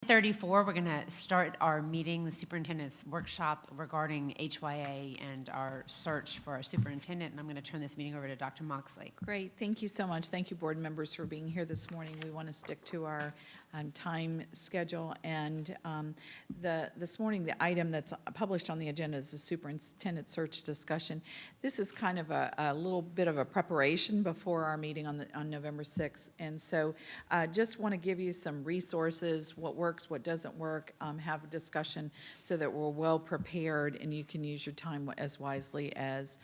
34, we're going to start our meeting, the superintendent's workshop regarding HYA and our search for our superintendent, and I'm going to turn this meeting over to Dr. Moxley. Great, thank you so much. Thank you, board members, for being here this morning. We want to stick to our time schedule, and this morning the item that's published on the agenda is the superintendent search discussion. This is kind of a little bit of a preparation before our meeting on November 6th, and so just want to give you some resources, what works, what doesn't work, have a discussion so that we're well prepared and you can use your time as wisely as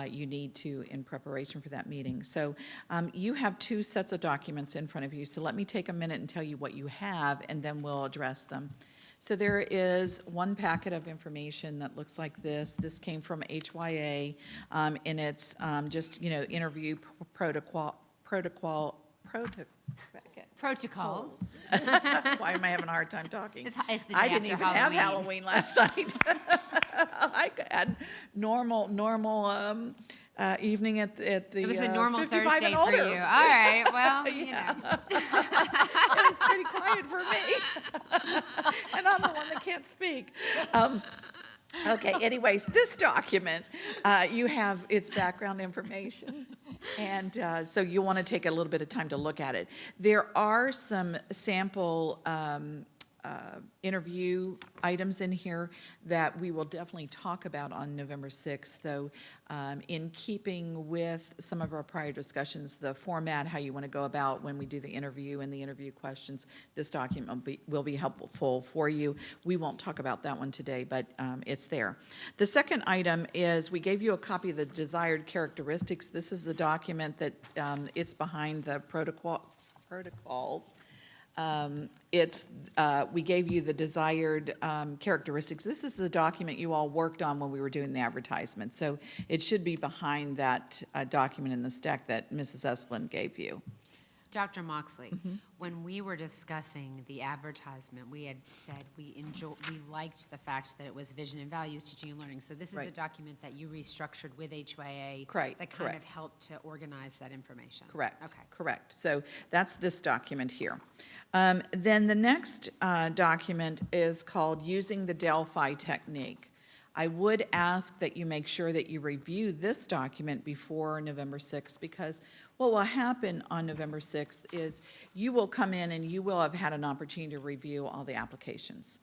you need to in preparation for that meeting. So you have two sets of documents in front of you, so let me take a minute and tell you what you have and then we'll address them. So there is one packet of information that looks like this. This came from HYA, and it's just, interview protocols. Why am I having a hard time talking? It's the day I didn't after even have Halloween. Halloween last night. I had normal evening at the It was a normal 55 Thursday and for older. you. All right, well, Yeah. It was pretty quiet for me. And I'm the one that can't speak. Okay, anyways, this document, you have its background information. And so you want to take a little bit of time to look at it. There are some sample interview items in here that we will definitely talk about on November 6th, though in keeping with some of our prior discussions, the format, how you want to go about when we do the interview and the interview questions, this document will be helpful for you. We won't talk about that one today, but it's there. The second item is we gave you a copy of the desired characteristics. This is the document that it's behind the protocols. We gave you the desired characteristics. This is the document you all worked on when we were doing the advertisement. So it should be behind that document in the stack that Mrs. Esplin gave you. Dr. Moxley, when we were discussing the advertisement, we had said we liked the fact that it was vision and values, teaching and learning. So this is the document that you restructured with HYA that kind of helped to organize that information. Correct. Okay. Correct. So that's this document here. Then the next document is called Using the Delphi Technique. I would ask that you make sure that you review this document before November 6th, because what will happen on November 6th is you will come in and you will have had an opportunity to review all the applications.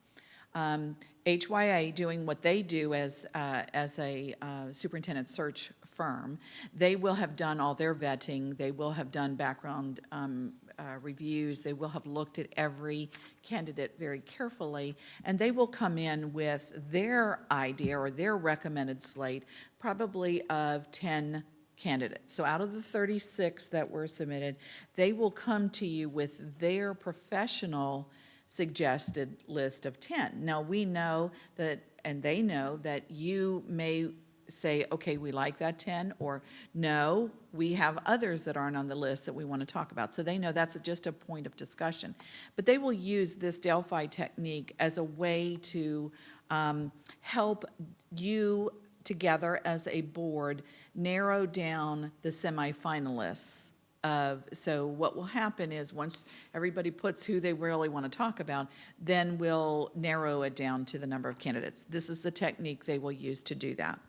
HYA, doing what they do as a superintendent search firm, they will have done all their vetting, they will have done background reviews, they will have looked at every candidate very carefully, and they will come in with their idea or their recommended slate, probably of 10 candidates. So out of the 36 that were submitted, they will come to you with their professional suggested list of 10. Now we know that, and they know that you may say, okay, we like that 10, or no, we have others that aren't on the list that we want to talk about. So they know that's just a point of discussion. But they will use this Delphi technique as a way to help you together as a board narrow down the semifinalists. So what will happen is once everybody puts who they really want to talk about, then we'll narrow it down to the number of candidates. This is the technique they will use to do that.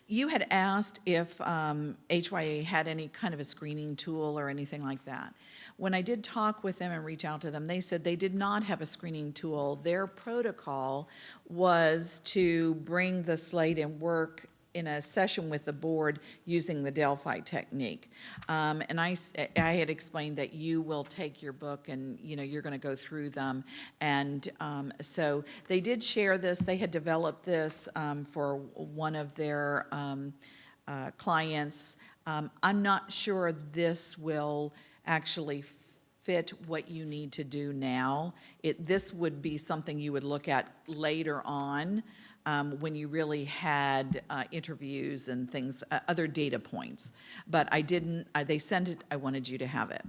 You had asked if HYA had any kind of a screening tool or anything like that. When I did talk with them and reach out to them, they said they did not have a screening tool. Their protocol was to bring the slate and work in a session with the board using the Delphi technique. And I had explained that you will take your book and you're going to go through them. And so they did share this. They had developed this for one of their clients. I'm not sure this will actually fit what you need to do now. This would be something you would look at later on. When you really had interviews and things, other data points. But I didn't, they sent it, I wanted you to have it.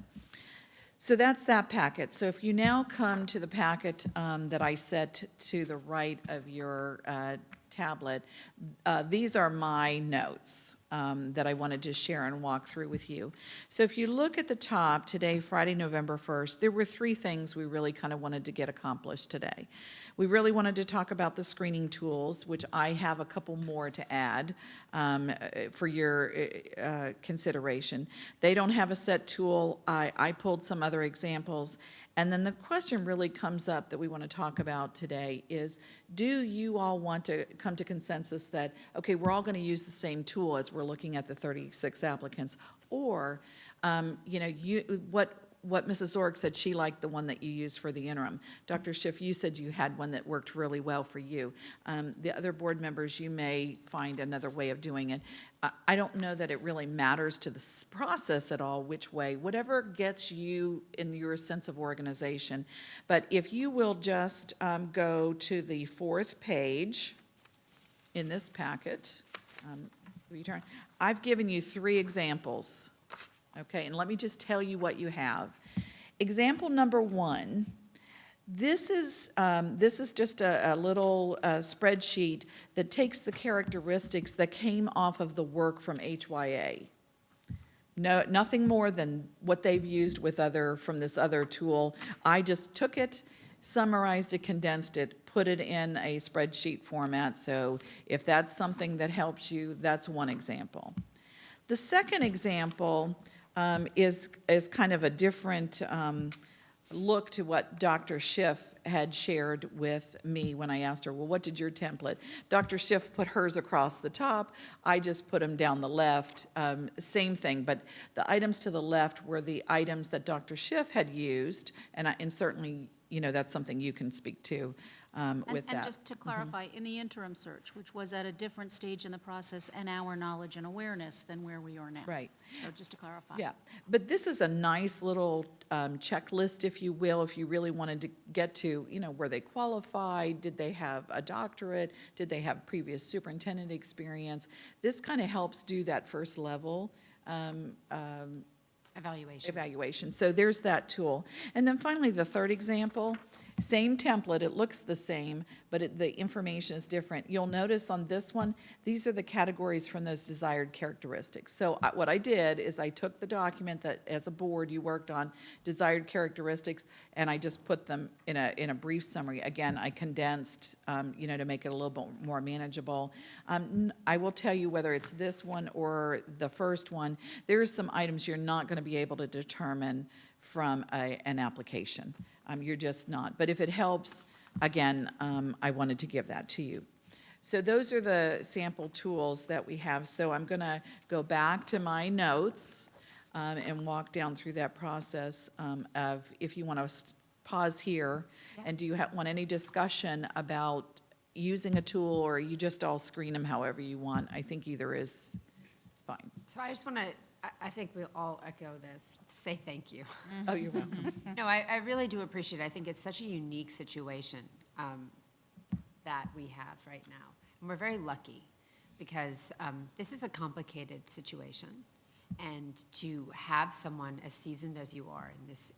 So that's that packet. So if you now come to the packet that I set to the right of your tablet, these are my notes. that I wanted to share and walk through with you. So if you look at the top, today, Friday, November 1st, there were 3 things we really kind of wanted to get accomplished today. We really wanted to talk about the screening tools, which I have a couple more to add for your consideration. They don't have a set tool. I pulled some other examples. And then the question really comes up that we want to talk about today is, do you all want to come to consensus that, okay, we're all going to use the same tool as we're looking at the 36 applicants? Or, what Mrs. Zorg said, she liked the one that you used for the interim. Dr. Schiff, you said you had one that worked really well for you. The other board members, you may find another way of doing it. I don't know that it really matters to the process at all which way, whatever gets you in your sense of organization. But if you will just go to the 4th page in this packet, return. I've given you 3 examples. Okay, and let me just tell you what you have. Example number 1, this is just a little spreadsheet that takes the characteristics that came off of the work from HYA. No, nothing more than what they've used with from this other tool. I just took it, summarized it, condensed it, put it in a spreadsheet format. So if that's something that helps you, that's one example. The second example is kind of a different look to what Dr. Schiff had shared with me when I asked her, well, what did your template? Dr. Schiff put hers across the top. I just put them down the left. Same thing, but the items to the left were the items that Dr. Schiff had used, and certainly, that's something you can speak to. With that. And just to clarify, in the interim search, which was at a different stage in the process and our knowledge and awareness than where we are now. Right. So just to clarify. Yeah, but this is a nice little checklist, if you will, if you really wanted to get to, were they qualified? Did they have a doctorate? Did they have previous superintendent experience? This kind of helps do that first level evaluation. So there's that tool. And then finally, the third example, same template, it looks the same, but the information is different. You'll notice on this one, these are the categories from those desired characteristics. So what I did is I took the document that as a board you worked on, desired characteristics, and I just put them in a brief summary. Again, I condensed, to make it a little bit more manageable. I will tell you whether it's this one or the first one, there's some items you're not going to be able to determine from an application. You're just not. But if it helps, again, I wanted to give that to you. So those are the sample tools that we have. So I'm going to go back to my notes and walk down through that process of, if you want to pause here, and do you want any discussion about using a tool, or you just all screen them however you want? I think either is fine. So I just want to, I think we'll all echo this, say thank you. Oh, you're welcome. No, I really do appreciate it. I think it's such a unique situation that we have right now. And we're very lucky because this is a complicated situation. And to have someone as seasoned as you are in this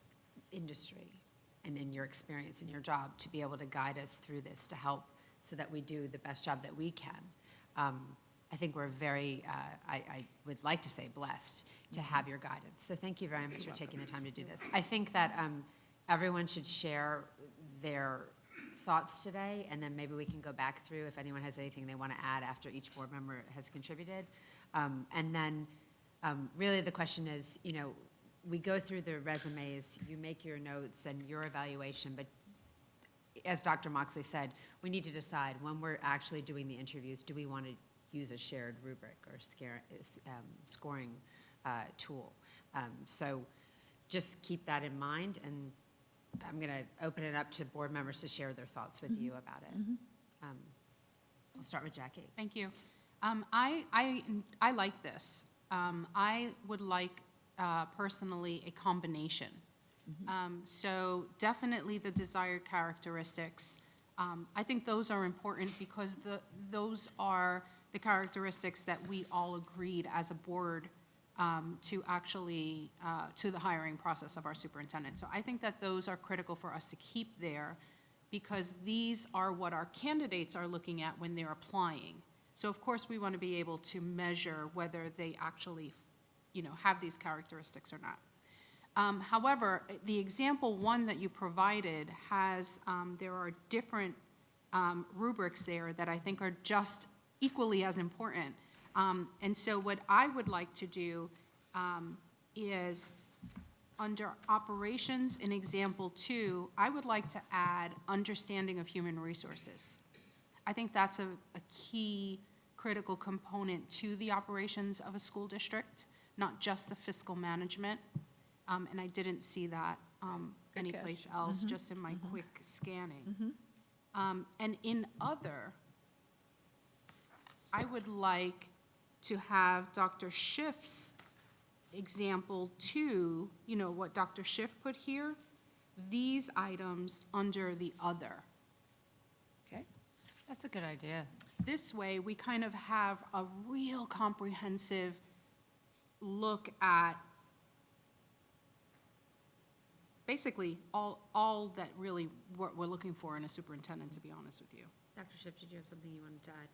industry and in your experience in your job to be able to guide us through this, to help so that we do the best job that we can. I think we're very, I would like to say blessed to have your guidance. So thank you very much for taking the time to do this. I think that everyone should share their thoughts today, and then maybe we can go back through if anyone has anything they want to add after each board member has contributed. And then really the question is, we go through the resumes, you make your notes and your evaluation, but as Dr. Moxley said, we need to decide when we're actually doing the interviews, do we want to use a shared rubric or scoring tool. So just keep that in mind, and I'm going to open it up to board members to share their thoughts with you about it. We'll start with Jackie. Thank you. I like this. I would like personally a combination. So definitely the desired characteristics. I think those are important because those are the characteristics that we all agreed as a board to actually, to the hiring process of our superintendent. So I think that those are critical for us to keep there because these are what our candidates are looking at when they're applying. So of course, we want to be able to measure whether they actually, have these characteristics or not. However, the example one that you provided has, there are different rubrics there that I think are just equally as important. And so what I would like to do is, under operations in example 2, I would like to add understanding of human resources. I think that's a key critical component to the operations of a school district, not just the fiscal management. And I didn't see that anyplace else, just in my quick scanning. And in other, I would like to have Dr. Schiff's example 2, what Dr. Schiff put here, these items under the other. Okay. That's a good idea. This way, we kind of have a real comprehensive look at basically all that really what we're looking for in a superintendent, to be honest with you. Dr. Schiff, did you have something you wanted to add?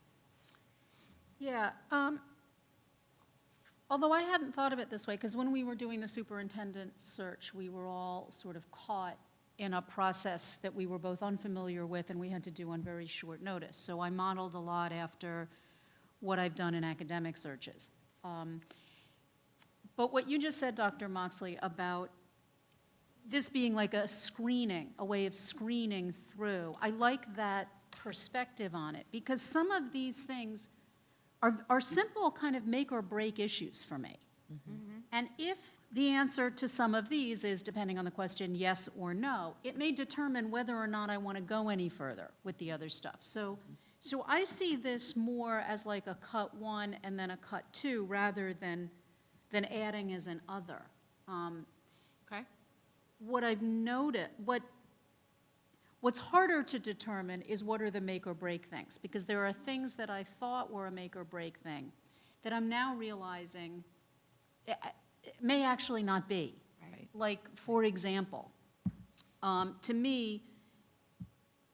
Yeah, although I hadn't thought of it this way, because when we were doing the superintendent search, we were all sort of caught in a process that we were both unfamiliar with and we had to do on very short notice. So I modeled a lot after what I've done in academic searches. But what you just said, Dr. Moxley, about this being like a screening, a way of screening through, I like that perspective on it, because some of these things are simple kind of make or break issues for me. And if the answer to some of these is, depending on the question, yes or no, it may determine whether or not I want to go any further with the other stuff. So I see this more as like a cut 1 and then a cut 2 rather than adding as an other. Okay? What I've noted, what's harder to determine is what are the make or break things, because there are things that I thought were a make or break thing that I'm now realizing it may actually not be. Right. Like, for example, to me,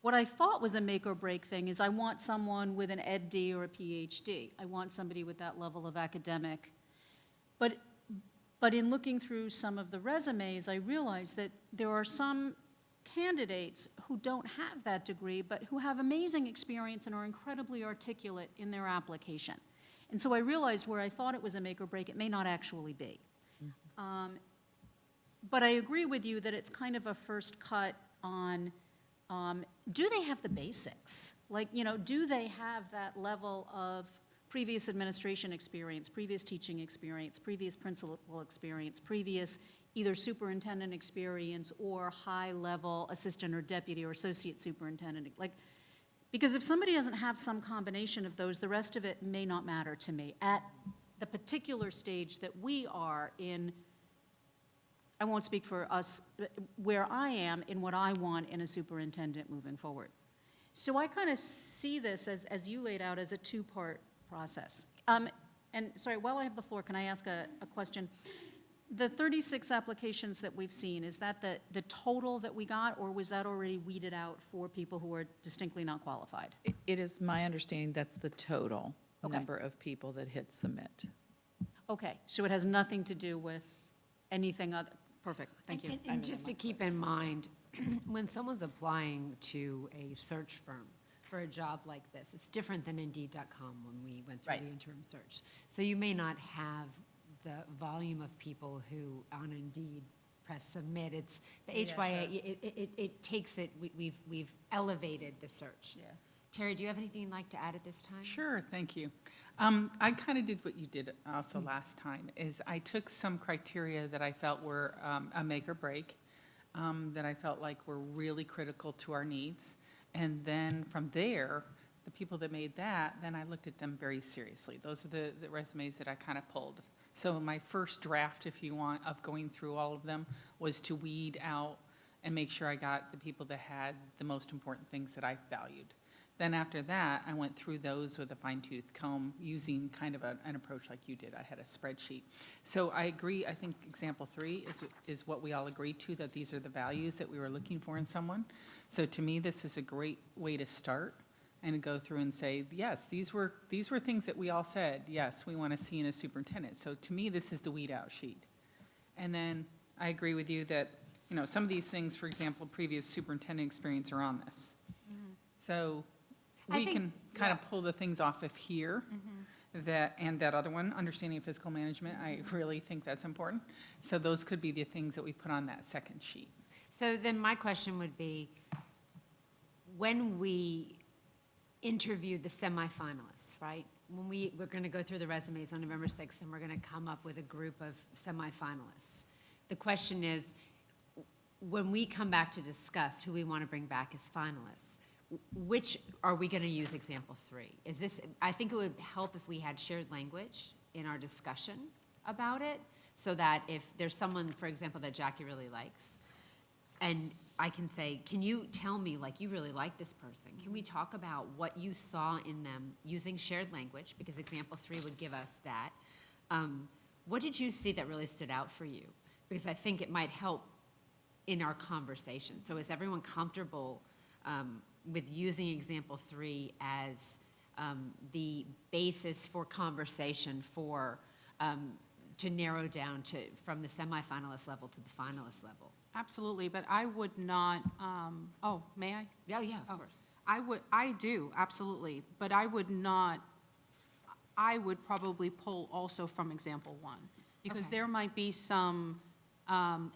what I thought was a make or break thing is I want someone with an Ed.D. or a PhD. I want somebody with that level of academic. But in looking through some of the resumes, I realized that there are some candidates who don't have that degree, but who have amazing experience and are incredibly articulate in their application. And so I realized where I thought it was a make or break, it may not actually be. But I agree with you that it's kind of a first cut on, do they have the basics? Like, do they have that level of previous administration experience, previous teaching experience, previous principal experience, previous either superintendent experience or high-level assistant or deputy or associate superintendent? Like, because if somebody doesn't have some combination of those, the rest of it may not matter to me at the particular stage that we are in. I won't speak for us, where I am in what I want in a superintendent moving forward. So I kind of see this as you laid out as a two-part process. And sorry, while I have the floor, can I ask a question? The 36 applications that we've seen, is that the total that we got, or was that already weeded out for people who are distinctly not qualified? It is my understanding that's the total Okay. number of people that hit submit. Okay, so it has nothing to do with anything other, perfect, thank you. And just to keep in mind, when someone's applying to a search firm for a job like this, it's different than Indeed.com when we went through Right. the interim search. So you may not have the volume of people who on Indeed press submit. It's the HYA, it takes it, we've elevated the search. Yeah. Terry, do you have anything you'd like to add at this time? Sure, thank you. I kind of did what you did also last time, is I took some criteria that I felt were a make or break, that I felt like were really critical to our needs. And then from there, the people that made that, then I looked at them very seriously. Those are the resumes that I kind of pulled. So my first draft, if you want, of going through all of them was to weed out and make sure I got the people that had the most important things that I valued. Then after that, I went through those with a fine-tooth comb using kind of an approach like you did. I had a spreadsheet. So I agree, I think example 3 is what we all agreed to, that these are the values that we were looking for in someone. So to me, this is a great way to start and go through and say, yes, these were things that we all said, yes, we want to see in a superintendent. So to me, this is the weed out sheet. And then I agree with you that, some of these things, for example, previous superintendent experience are on this. So I we think- can kind of pull the things off of here, and that other one, understanding fiscal management, I really think that's important. So those could be the things that we put on that second sheet. So then my question would be, when we interviewed the semifinalists, right? When we're going to go through the resumes on November 6th, and we're going to come up with a group of semifinalists. The question is, when we come back to discuss who we want to bring back as finalists, which are we going to use example 3? I think it would help if we had shared language in our discussion about it, so that if there's someone, for example, that Jackie really likes, and I can say, can you tell me, like, you really like this person? Can we talk about what you saw in them using shared language? Because example 3 would give us that. What did you see that really stood out for you? Because I think it might help in our conversation. So is everyone comfortable with using example 3 as the basis for conversation to narrow down from the semifinalist level to the finalist level? Absolutely, but I would not, may I? Yeah, of Oh, course. I do, absolutely, but I would not, I would probably pull also from example 1, because Okay. there might be some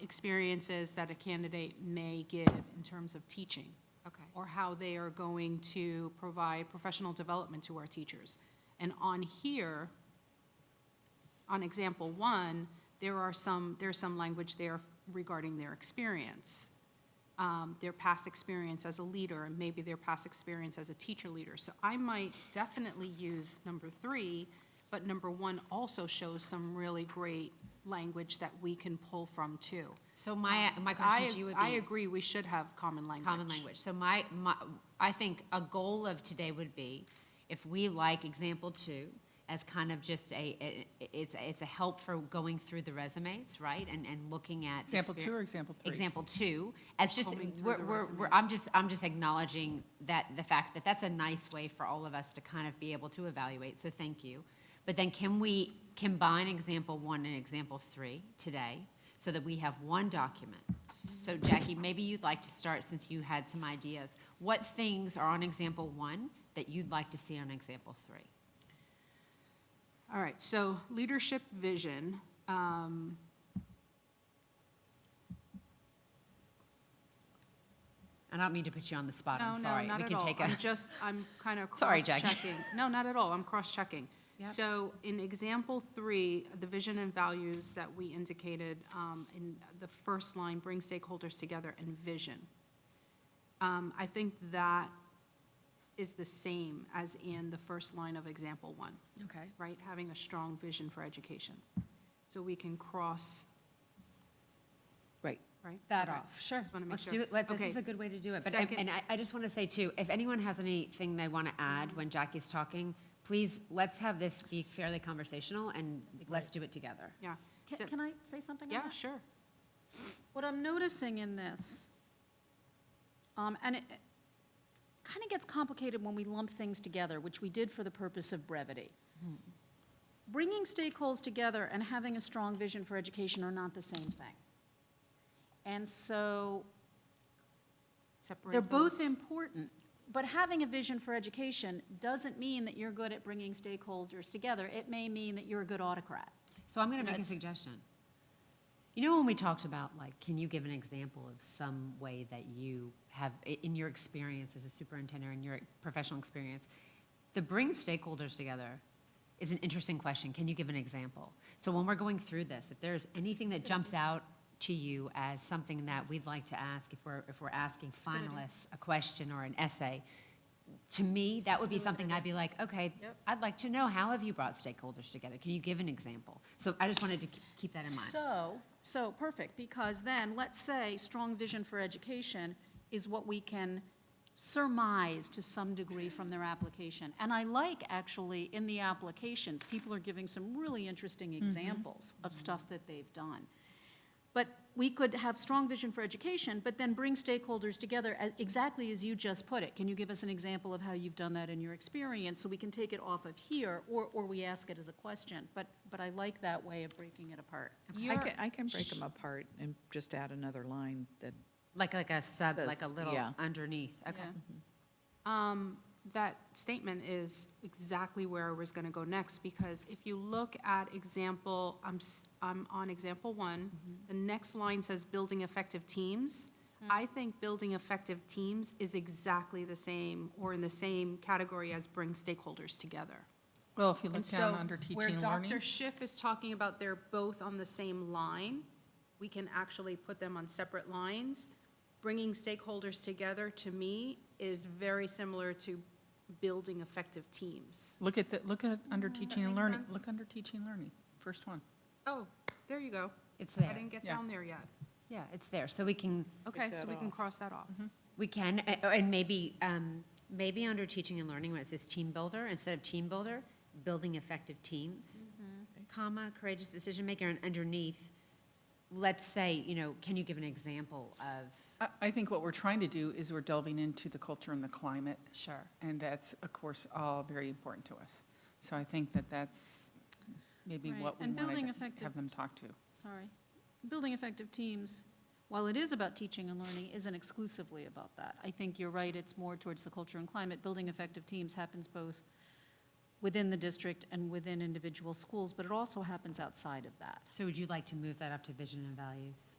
experiences that a candidate may give in terms of teaching, Okay. or how they are going to provide professional development to our teachers. And on here, on example 1, there's some language there regarding their experience, their past experience as a leader, and maybe their past experience as a teacher leader. So I might definitely use number 3, but number 1 also shows some really great language that we can pull from too. So my question to you would be. I agree, we should have common language. Common language. So I think a goal of today would be, if we like example 2 as kind of just it's a help for going through the resumes, right? And looking at. Example 2 or example 3? Example 2, as just, Combing through the resumes. I'm just acknowledging that the fact that that's a nice way for all of us to kind of be able to evaluate, so thank you. But then can we combine example 1 and example 3 today, so that we have one document? So Jackie, maybe you'd like to start, since you had some ideas. What things are on example 1 that you'd like to see on example 3? All right, so leadership vision. I don't mean to put you on the spot, I'm No, sorry. not We at can all. take a. I'm kind of Sorry, Jackie. cross-checking. No, not at all, I'm cross-checking. Yep. So in example 3, the vision and values that we indicated in the first line, bring stakeholders together, and vision. I think that is the same as in the first line of example 1, Okay. right? Having a strong vision for education. So we can cross, Great. right? That Okay. off, sure. Just wanna make Let's sure. do it. This Okay. is a good way to do it. But Second- I just want to say too, if anyone has anything they want to add when Jackie's talking, please, let's have this be fairly conversational, and let's do it together. Yeah. Can I say something on Yeah, that? sure. What I'm noticing in this, and it kind of gets complicated when we lump things together, which we did for the purpose of brevity. Bringing stakeholders together and having a strong vision for education are not the same thing. And so Separate they're both those. important, but having a vision for education doesn't mean that you're good at bringing stakeholders together. It may mean that you're a good autocrat. So I'm going to make a That's- suggestion. You know, when we talked about, like, can you give an example of some way that you have, in your experience as a superintendent, in your professional experience, the bring stakeholders together is an interesting question. Can you give an example? So when we're going through this, if there's anything that jumps out to you as something that we'd like to ask, if we're asking finalists a question or an essay, to me, that would be something I'd be like, okay, Yep. I'd like to know, how have you brought stakeholders together? Can you give an example? So I just wanted to keep that in mind. So perfect, because then, let's say, strong vision for education is what we can surmise to some degree from their application. And I like, actually, in the applications, people are giving some really interesting examples of stuff that they've done. But we could have strong vision for education, but then bring stakeholders together exactly as you just put it. Can you give us an example of how you've done that in your experience, so we can take it off of here, or we ask it as a question? But I like that way of breaking it apart. I can break them apart and just add another line that, Like a sub, like a Says, little yeah. underneath, okay. Yeah. That statement is exactly where I was going to go next, because if you look at example, I'm on example 1, the next line says building effective teams. I think building effective teams is exactly the same, or in the same category as bring stakeholders together. Well, if you And look down so under teaching where and learning. Dr. Schiff is talking about they're both on the same line, we can actually put them on separate lines. Bringing stakeholders together, to me, is very similar to building effective teams. Look at under teaching and make learning. sense? Look under teaching and learning, first one. Oh, there you go. It's I there. didn't get Yeah. down there yet. Yeah, it's there, so we can, Okay, that so we can off. cross that off. and maybe, maybe under teaching and learning, when it says team builder, instead of team builder, building effective teams, comma, courageous decision maker, and underneath, let's say, can you give an example of, I think what we're trying to do is we're delving into the culture and the climate, sure, and that's, of course, all very important to us. So I think that that's maybe Right, what we and building want to effective- have them talk to. Sorry. Building effective teams, while it is about teaching and learning, isn't exclusively about that. I think you're right, it's more towards the culture and climate. Building effective teams happens both within the district and within individual schools, but it also happens outside of that. so would you like to move that up to vision and values?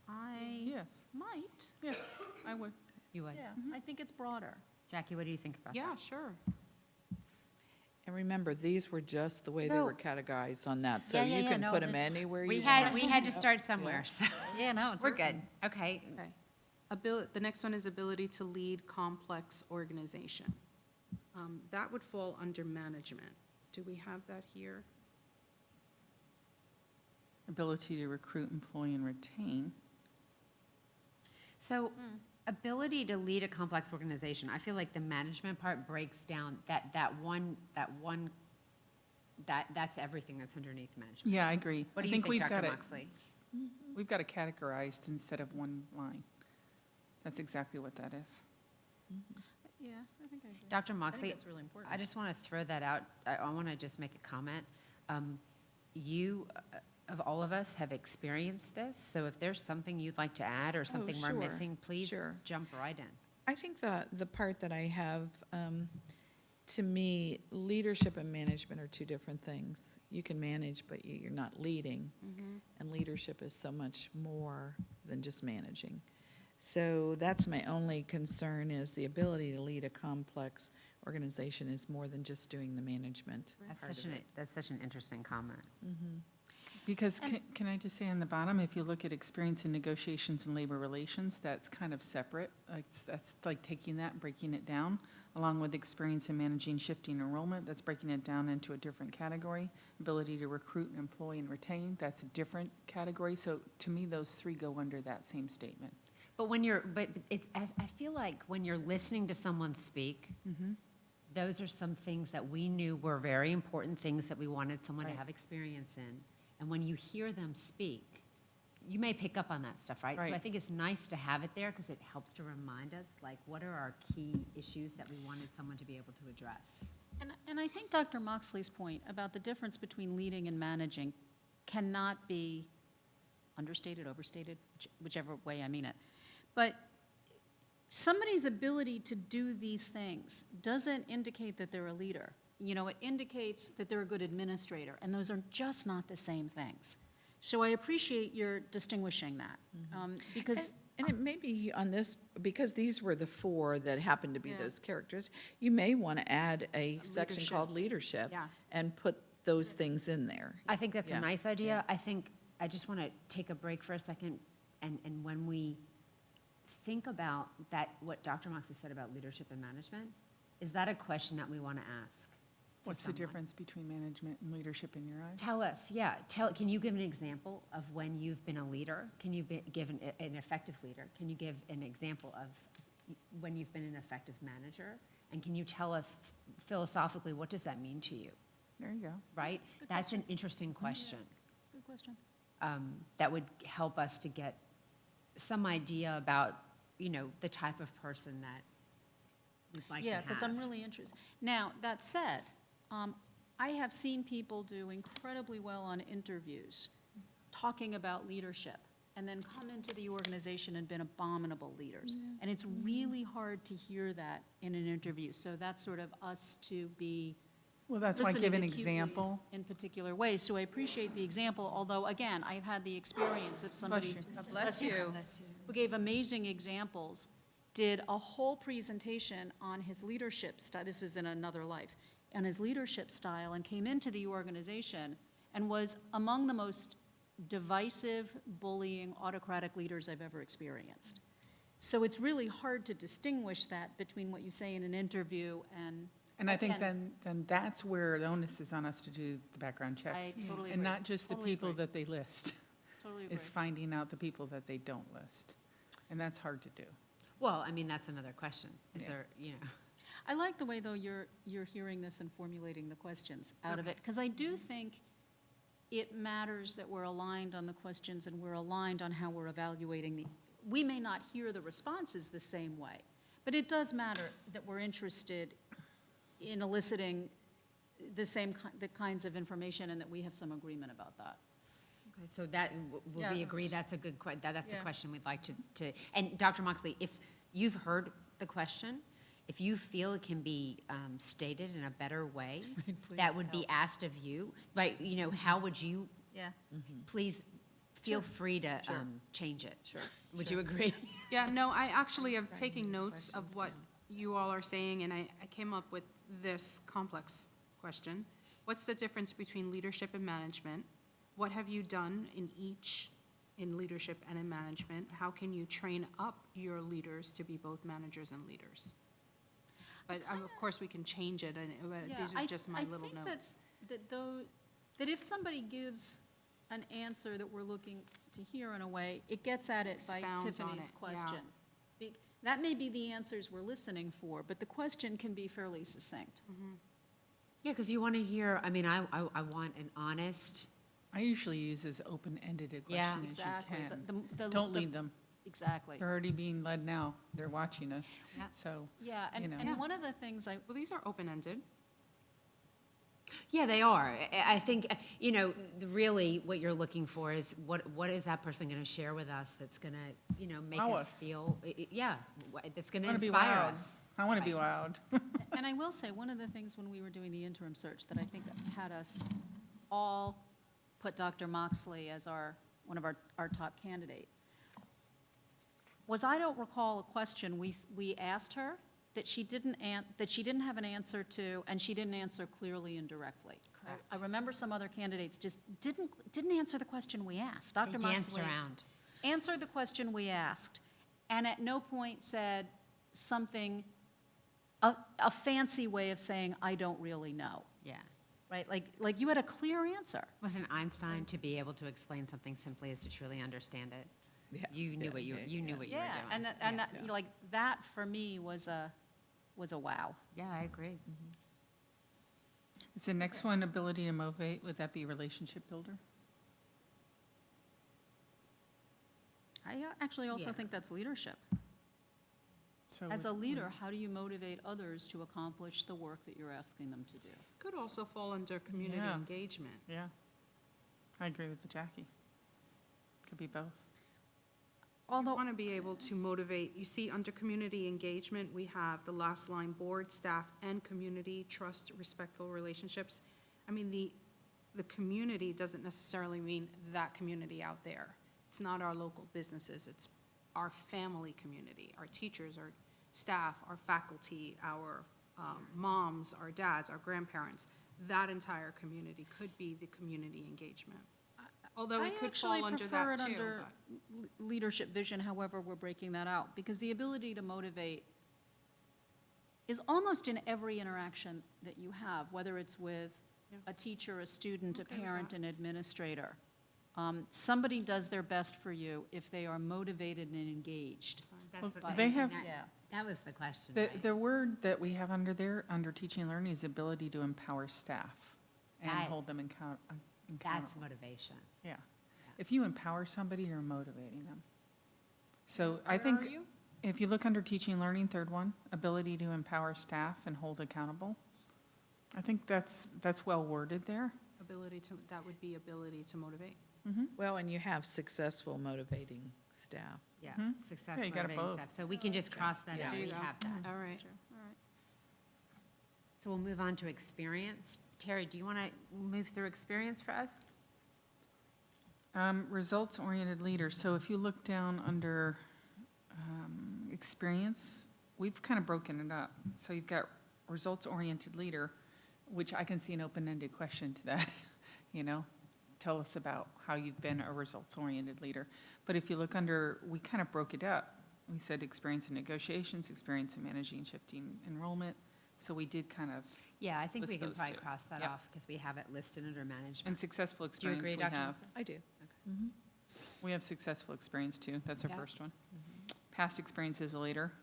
I Yes, might, yeah, I would. You would? yeah, I think it's broader. Jackie, what do you think about that? Yeah, sure. and remember, these were just the way they No. were categorized on that. So Yeah, yeah, you yeah, can no, put them there's- anywhere you We want. had to start somewhere, so, Yeah, no, it's we're good, okay. Okay. The next one is ability to lead complex organization. That would fall under management. Do we have that here? Ability to recruit, employ, and retain. So, ability to lead a complex organization, I feel like the management part breaks down that's everything that's underneath management. Yeah, I agree. What I do you think, we've Dr. got it- Moxley? We've got it categorized instead of one line. That's exactly what that is. Yeah, I think I agree. Dr. I think Moxley, that's really important. I just want to throw that out. I want to just make a comment. You, of all of us, have experienced this, so if there's something you'd like to add or something we're sure, missing, please sure. jump right in. I think the part that I have, to me, leadership and management are two different things. You can manage, but you're not leading. And leadership is so much more than just managing. So that's my only concern, is the ability to lead a complex organization is more than just doing the management part of it. That's such an interesting comment. Because, can I just say on the bottom, if you look at experience in negotiations and labor relations, that's kind of separate. That's like taking that and breaking it down, along with experience in managing shifting enrollment, that's breaking it down into a different category. Ability to recruit and employ and retain, that's a different category. So to me, those three go under that same statement. But I feel like when you're listening to someone speak, those are some things that we knew were very important things that we wanted someone to Right. have experience in. And when you hear them speak, you may pick up on that stuff, right? So I Right. think it's nice to have it there because it helps to remind us, like, what are our key issues that we wanted someone to be able to address? And I think Dr. Moxley's point about the difference between leading and managing cannot be understated, overstated, whichever way I mean it. But somebody's ability to do these things doesn't indicate that they're a leader. It indicates that they're a good administrator, and those are just not the same things. So I appreciate your distinguishing that, because, And it may be on this, because these were the four that happened to be Yeah. those characters, you may want to add a section Leadership. called leadership Yeah. and put those things in there. I think that's Yeah. a nice idea. I just want to take a break for a second, and when we think about that, what Dr. Moxley said about leadership and management, is that a question that we want to ask? to What's the someone? difference between management and leadership in your eyes? Tell us, yeah, can you give an example of when you've been a leader? Can you give an effective leader? Can you give an example of when you've been an effective manager? And can you tell us philosophically, what does that mean to you, There you go. right? a good That's an interesting question. it's a good question. that would help us to get some idea about, the type of person that we'd like to Yeah, have. because I'm really interested. Now, that said, I have seen people do incredibly well on interviews, talking about leadership, and then come into the organization and been abominable leaders. And it's really hard to hear that in an interview. So that's sort of us to be Well, that's why I give an listening acutely example. in particular ways. So I appreciate the example, although, again, I've had the experience of somebody. you. Bless you. Who gave amazing examples, did a whole presentation on his leadership style, this is in another life, on his leadership style, and came into the organization and was among the most divisive, bullying, autocratic leaders I've ever experienced. So it's really hard to distinguish that between what you say in an interview and. And I think again, then that's where the onus is on us to do the background checks. I totally agree. And not just the Totally people agree. that they list. Totally agree. It's finding out the people that they don't list. And that's hard to do. Well, I mean, that's another question. Is Yeah. there, I like the way, though, you're hearing this and formulating the questions out of it, because I do think it matters that we're aligned on the questions and we're aligned on how we're evaluating the, we may not hear the responses the same way, but it does matter that we're interested in eliciting the kinds of information and that we have some agreement about that. Okay, so that, will Yeah, we agree that's- that's a good, that's a Yeah. question we'd like to, and Dr. Moxley, if you've heard the question, if you feel it can be stated in a better way, that would be asked of you, right, how would you, Yeah. please feel free to change it. Sure. Would you agree? Yeah, no, I actually am taking notes of what you all are saying, and I came up with this complex question. What's the difference between leadership and management? What have you done in each, in leadership and in management? How can you train up your leaders to be both managers and leaders? But of course, we can change it, but Yeah, these are just my little I think notes. that if somebody gives an answer that we're looking to hear in a way, it gets at it by Expounds on Tiffany's it, yeah. question. That may be the answers we're listening for, but the question can be fairly succinct. Yeah, because you want to hear, I mean, I want an honest, I usually use as open-ended a Yeah. question as you Exactly. can. Don't lead them. Exactly. They're already being led now. They're watching us. Yeah. So, Yeah, you know. and one of the things Well, these are open-ended. yeah, they are. I think, really what you're looking for is what is that person going to share with us that's going to, make Wow us us. feel, that's going I to want to be inspire wowed. us. I want to be wowed. And I will say, one of the things when we were doing the interim search that I think had us all put Dr. Moxley as one of our top candidate, was I don't recall a question we asked her that she didn't have an answer to, and she didn't answer clearly and directly. Correct. I remember some other candidates just didn't answer the question we asked. They Dr. danced Moxley around. answered the question we asked, and at no point said something, a fancy way of saying, I don't really know, Yeah. right? Like you had a clear answer. Wasn't Einstein to be able to explain something simply as to truly understand it? Yeah, You knew yeah, what you yeah, knew yeah. what you were doing. Yeah, and Yeah. that, like, that for me was a wow. Yeah, I agree. Is the next one ability to motivate? Would that be relationship builder? I actually also Yeah. think that's leadership. So As a would- leader, how do you motivate others to accomplish the work that you're asking them to do? Could also fall under community Yeah. engagement. Yeah. I agree with Jackie. Could be both. You Although, want to be able to motivate, you see, under community engagement, we have the last line, board, staff, and community, trust, respectful relationships. I mean, the community doesn't necessarily mean that community out there. It's not our local businesses, it's our family community, our teachers, our staff, our faculty, our moms, our dads, our grandparents. That entire community could be the community engagement. Although it could fall under that I actually too. prefer it under leadership vision, however we're breaking that out, because the ability to motivate is almost in every interaction that you have, whether it's with Yeah. a teacher, a student, a Okay with parent, that. an administrator. Somebody does their best for you if they are motivated and engaged. That's what But- they have- That was the question, The, right? the word that we have under there, under teaching and learning, is ability to empower staff and That- hold them That's accountable. motivation. Yeah. If you empower somebody, you're motivating them. So I Where think are you? if you look under teaching and learning, third one, ability to empower staff and hold accountable. I think that's well worded there. That would be ability to motivate. Well, and you have successful motivating staff. Yeah, Mhm. success Yeah, you got it motivating both. stuff. So we can just cross that Yeah. out. There We you go. have that. All right. So we'll move on to experience. Terry, do you want to move through experience for us? Results-oriented leader. So if you look down under experience, we've kind of broken it up. So you've got results-oriented leader, which I can see an open-ended question to that, you know? Tell us about how you've been a results-oriented leader. But if you look under, we kind of broke it up. We said experience in negotiations, experience in managing shifting enrollment. So we did kind of, Yeah, I think we List can those probably two. cross that Yep. off because we have it listed under management. and successful Do you experience agree, we Dr. have. Wilson? I do. We have successful experience too. That's our Yeah. first one. Past experience as a leader.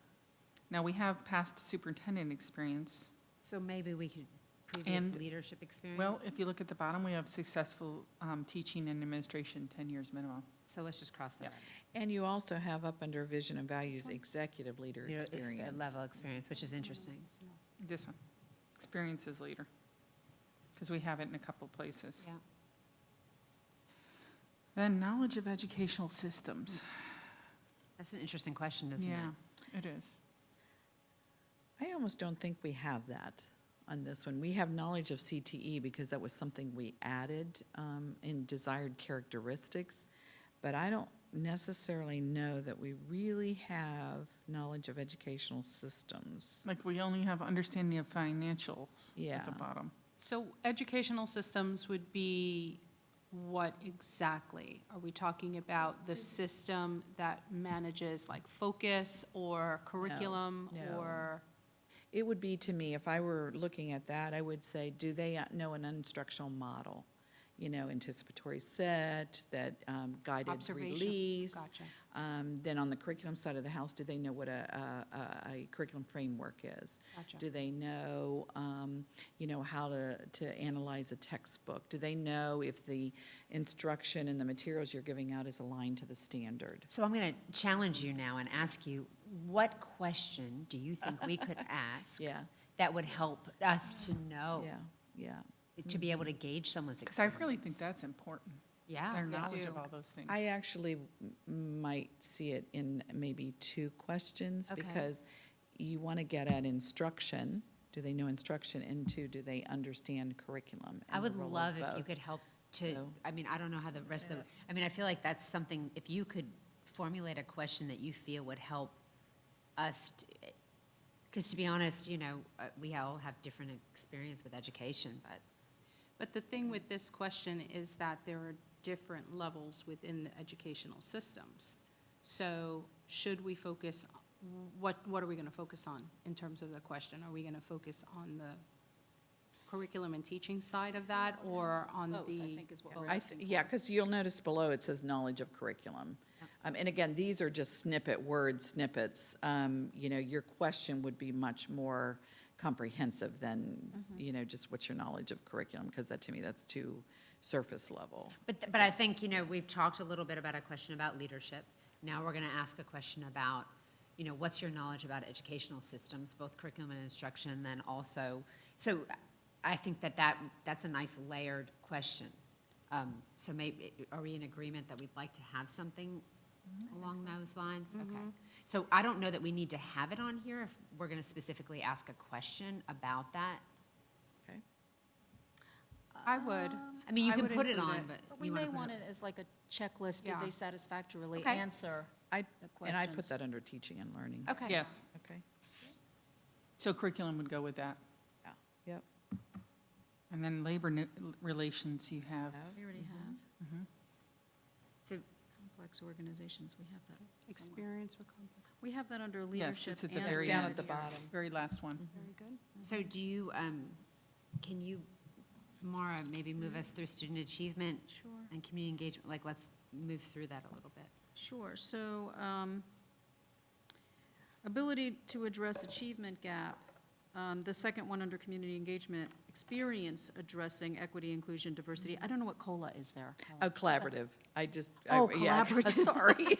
Now, we have past superintendent experience. So maybe we could, previous And- leadership experience? Well, if you look at the bottom, we have successful teaching and administration, 10 years minimum. So let's just cross that Yep. out. And you also have up under vision and values, executive leader You know, it's a experience. level experience, which is interesting. This one, experience as leader, because we have it in a couple places. Yeah. Then knowledge of educational systems. That's an interesting question, isn't it? Yeah, it is. I almost don't think we have that on this one. We have knowledge of CTE because that was something we added in desired characteristics, but I don't necessarily know that we really have knowledge of educational systems. Like, we only have understanding of financials at Yeah. the bottom. So educational systems would be what exactly? Are we talking about the system that manages like focus or curriculum no. or? It would be, to me, if I were looking at that, I would say, do they know an instructional model? You know, anticipatory set, that guided Observation. release. Gotcha. Then on the curriculum side of the house, do they know what a curriculum framework is? Gotcha. Do they know, you know, how to analyze a textbook? Do they know if the instruction and the materials you're giving out is aligned to the standard? So I'm going to challenge you now and ask you, what question do you think we could ask Yeah, that would help us to know, yeah. to be able to gauge someone's Because I experience? really think that's important, Yeah. their I knowledge do. of all those things. I actually might see it in maybe two questions, Okay. because you want to get at instruction. Do they know instruction? And two, do they understand curriculum? I and the would role of love if you both? could help to, So- I mean, I don't know how the rest of the, I mean, I feel like that's something, if you could formulate a question that you feel would help us, because to be honest, you know, we all have different experience with education, but. But the thing with this question is that there are different levels within the educational systems. So should we focus, what are we going to focus on in terms of the question? Are we going to focus on the curriculum and teaching side of that or on Both, I the? think, is what we're I asking for. Yeah, because you'll notice below it says knowledge of curriculum. And again, these are just word snippets. You know, your question would be much more comprehensive than, you know, just what's your knowledge of curriculum, because that, to me, that's too surface level. But I think, you know, we've talked a little bit about a question about leadership. Now we're going to ask a question about, you know, what's your knowledge about educational systems, both curriculum and instruction, and then also, so I think that's a nice layered question. So maybe, are we in agreement that we'd like to have something along those lines? Okay. So I don't know that we need to have it on here if we're going to specifically ask a question about that. Okay? I would. I mean, you I can would put it include on, it. but But we you may want want to it as like a checklist, did Yeah. they satisfactorily Okay. answer I, the and I questions? put that under teaching and learning. Okay. Yes, Okay? so curriculum would go with that. Yeah, yep. And then labor relations, you have, We already have. So Complex organizations, we have that somewhere. Experience with complex. We have that under yes, leadership it's at the and very down end. at the bottom. Very last one. Very good. So do you, can you, Mara, maybe move us through student achievement Sure. and community engagement? Like, let's move through that a little bit. Sure, so, ability to address achievement gap. The second one under community engagement, experience addressing equity, inclusion, diversity. I don't know what COLA is there. Oh, collaborative. I just. Oh, yeah, collaborative. Sorry.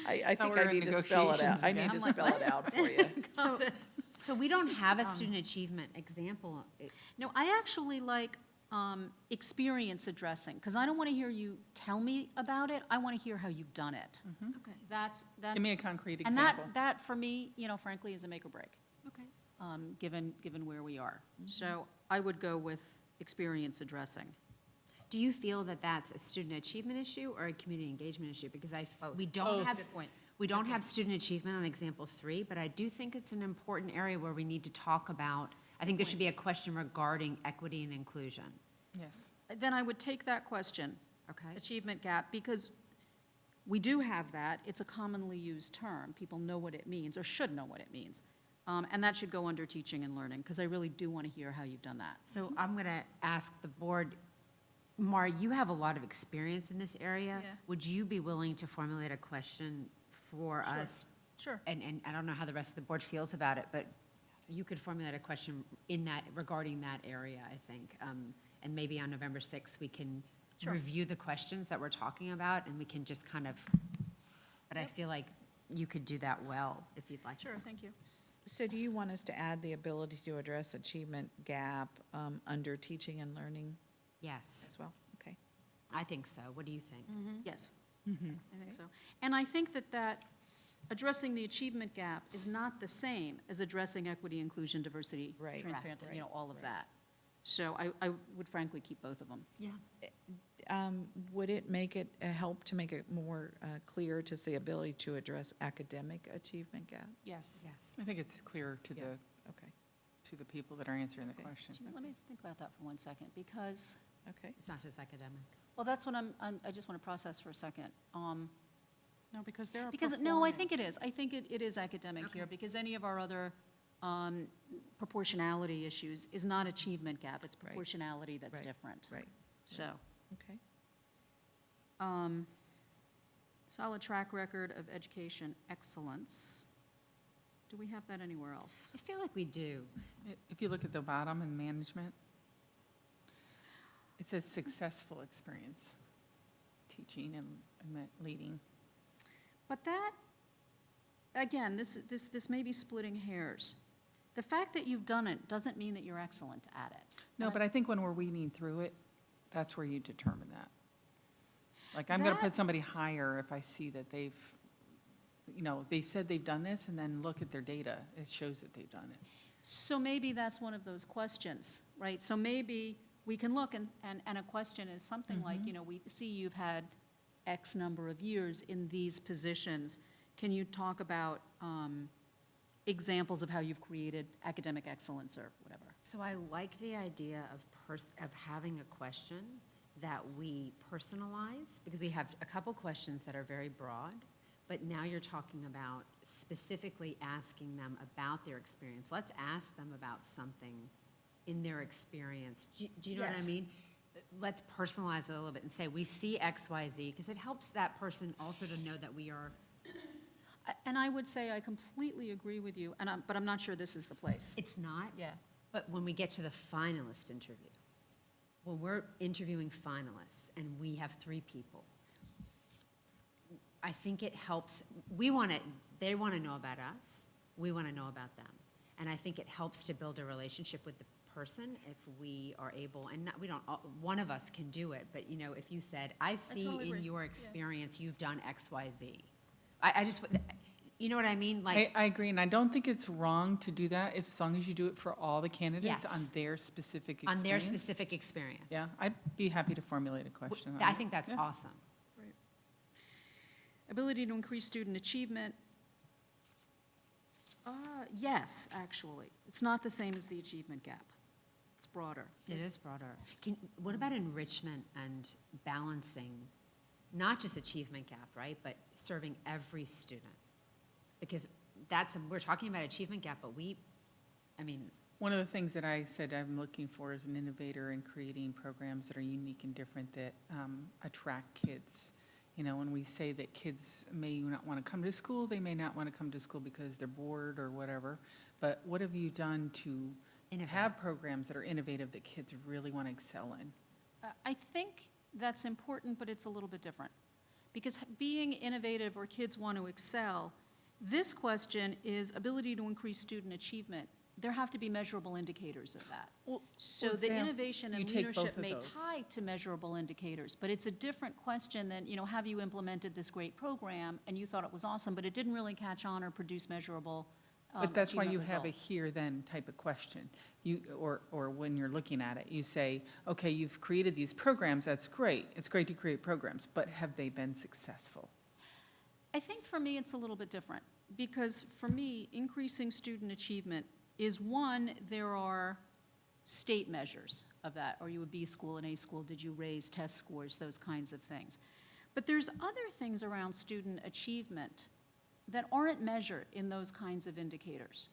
I think we're I in need to spell it out. negotiations I need to spell it out for you. So we don't have a student achievement example. No, I actually like experience addressing, because I don't want to hear you tell me about it. I want to hear how you've done it. Okay, That's. Give me a concrete And example. that, for me, frankly, is a make or break, okay. given where we are. So I would go with experience addressing. Do you feel that that's a student achievement issue or a community engagement issue? Because we don't Both. have, Good point. we don't have student achievement on example 3, but I do think it's an important area where we need to talk about, I think there should be a question regarding equity and inclusion. Yes. Then I would take that question, Okay? achievement gap, because we do have that. It's a commonly used term. People know what it means, or should know what it means. And that should go under teaching and learning, because I really do want to hear how you've done that. So I'm going to ask the board, Mar, you have a lot of experience in this area. Yeah. Would you be willing to formulate a question for Sure. us? Sure. And I don't know how the rest of the board feels about it, but you could formulate a question in that, regarding that area, I think. And maybe on November 6th, we can Sure. review the questions that we're talking about, and we can just kind of, but I feel like you could do that well, if you'd like to. Sure, thank you. So do you want us to add the ability to address achievement gap under teaching and learning Yes, as well? Okay. I think so. What do you think? Yes, I think so. And I think that addressing the achievement gap is not the same as addressing equity, inclusion, diversity, Right. transparency, Right. all of that. So I would frankly keep both of them. Yeah. Would it make it, help to make it more clear to say ability to address academic achievement gap? Yes. Yes. I think it's clear to Yeah. the, Okay, to the people that are answering the Okay. question. Let me think about that for 1 second, because, okay. It's not just academic. well, that's what I just want to process for a second. No, because there are Because, no, I think it is. I think it is academic here, Okay. because any of our other proportionality issues is not achievement gap, it's Right. proportionality that's Right. different. Right, So, okay. solid track record of education excellence. Do we have that anywhere else? I feel like we do. If you look at the bottom in management, it says successful experience, teaching and leading. But that, again, this may be splitting hairs. The fact that you've done it doesn't mean that you're excellent at it. No, but I think when we're weeding through it, that's where you determine that. Like, I'm going to That- put somebody higher if I see that they've, they said they've done this, and then look at their data. It shows that they've done it. So maybe that's one of those questions, right? So maybe we can look, and a question is something like, we see you've had X number of years in these positions. Can you talk about examples of how you've created academic excellence or whatever? So I like the idea of having a question that we personalize, because we have a couple questions that are very broad, but now you're talking about specifically asking them about their experience. Let's ask them about something in their experience. Do you know what I Yes. mean? Let's personalize it a little bit and say, we see X, Y, Z, because it helps that person also to know that we are. And I would say I completely agree with you, but I'm not sure this is the place. It's not. Yeah. But when we get to the finalist interview, when we're interviewing finalists and we have 3 people, I think it helps, they want to know about us, we want to know about them. And I think it helps to build a relationship with the person if we are able, and not, we don't, one of us can do it, but if you said, I see totally in agree. your Yeah. experience, you've done X, Y, Z. I just, you know what I mean? Like, I agree, and I don't think it's wrong to do that, as long as you do it for all the candidates Yes. on their specific on experience. their specific experience. Yeah, I'd be happy to formulate a question. on I it. think that's Yeah. awesome. Ability to increase student achievement. Yes, actually. It's not the same as the achievement gap. It's broader. It is broader. What about enrichment and balancing, not just achievement gap, right, but serving every student? Because we're talking about achievement gap, but One of the things that I said I'm looking for is an innovator in creating programs that are unique and different that attract kids You know, when we say that kids may not want to come to school, they may not want to come to school because they're bored or whatever. But what have you done to have programs that are innovative that kids really want to excel in? I think that's important, but it's a little bit different. Because being innovative or kids want to excel, this question is ability to increase student achievement. There have to be measurable indicators of that. Well, So for the example, innovation you and take both leadership of may those. tie to measurable indicators, but it's a different question than, have you implemented this great program and you thought it was awesome, but it didn't really catch on or produce measurable But that's why you achievement have a results. here-then type of question. Or when you're looking at it, you say, okay, you've created these programs, that's great. It's great to create programs, but have they been successful? I think for me, it's a little bit different, because for me, increasing student achievement is one, there are state measures of that. Are you a B school, an A school? Did you raise test scores? Those kinds of things. But there's other things around student achievement that aren't measured in those kinds of indicators.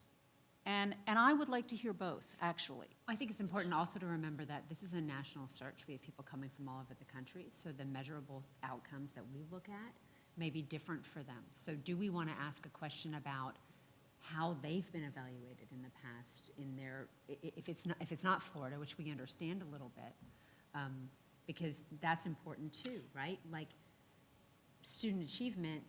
And I would like to hear both, actually. I think it's important also to remember that this is a national search. We have people coming from all over the country, so the measurable outcomes that we look at may be different for them. So do we want to ask a question about how they've been evaluated in the past in their, if it's not Florida, which we understand a little bit, because that's important too, right? Like, student achievement,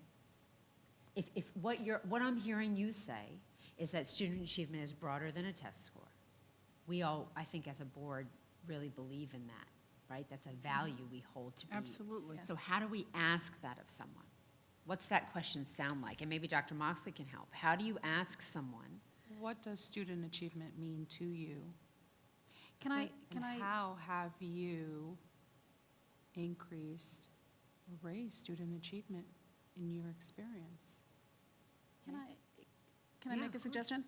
if what I'm hearing you say is that student achievement is broader than a test score. We all, I think as a board, really believe in that, right? That's a value we hold to be. Absolutely. So how do we ask that of someone? What's that question sound like? And maybe Dr. Moxley can help. How do you ask someone? What does student achievement mean to you? Can I? How have you increased or raised student achievement in your experience? Can I Yeah, make of a course. suggestion?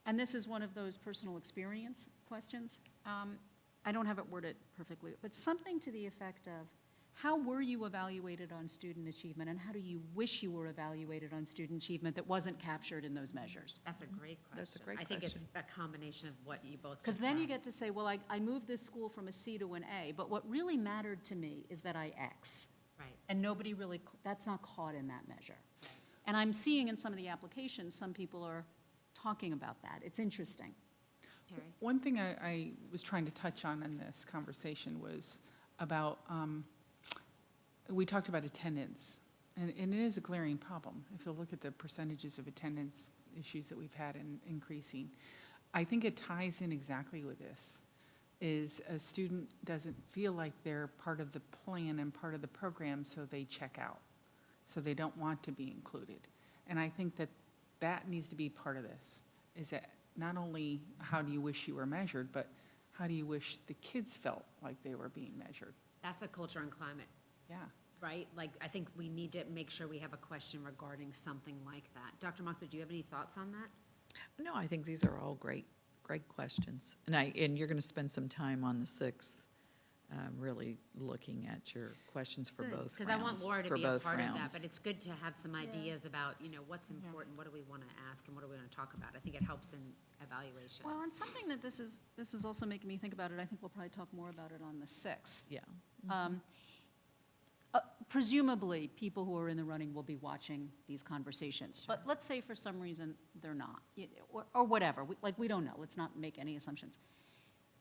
And this is one of those personal experience questions. I don't have it worded perfectly, but something to the effect of, how were you evaluated on student achievement, and how do you wish you were evaluated on student achievement that wasn't captured in those measures? That's a great question. That's a great I think it's question. a combination of what you both Because just then you said. get to say, well, I moved this school from a C to an A, but what really mattered to me is that I X. Right. And nobody really, that's not caught in that measure. And I'm seeing in some of the applications, some people are talking about that. It's interesting. Terry? One thing I was trying to touch on in this conversation was about, we talked about attendance, and it is a glaring problem. If you look at the percentages of attendance issues that we've had in increasing, I think it ties in exactly with this, is a student doesn't feel like they're part of the plan and part of the program, so they check out. So they don't want to be included. And I think that that needs to be part of this, is that not only how do you wish you were measured, but how do you wish the kids felt like they were being measured? That's a culture and climate, Yeah. right? Like, I think we need to make sure we have a question regarding something like that. Dr. Moxley, do you have any thoughts on that? No, I think these are all great questions. And you're going to spend some time on the 6th, really looking at your questions for both rounds. Because I want Laura to for be a both part of that, rounds. but it's good to have some ideas about, what's important, what do we want to ask, and what do we want to talk about? I think it helps in evaluation. Well, and something that this is also making me think about it, I think we'll probably talk more about it on the 6th. Yeah. Presumably, people who are in the running will be watching these conversations. But let's say for some reason they're not, or whatever. We don't know. Let's not make any assumptions.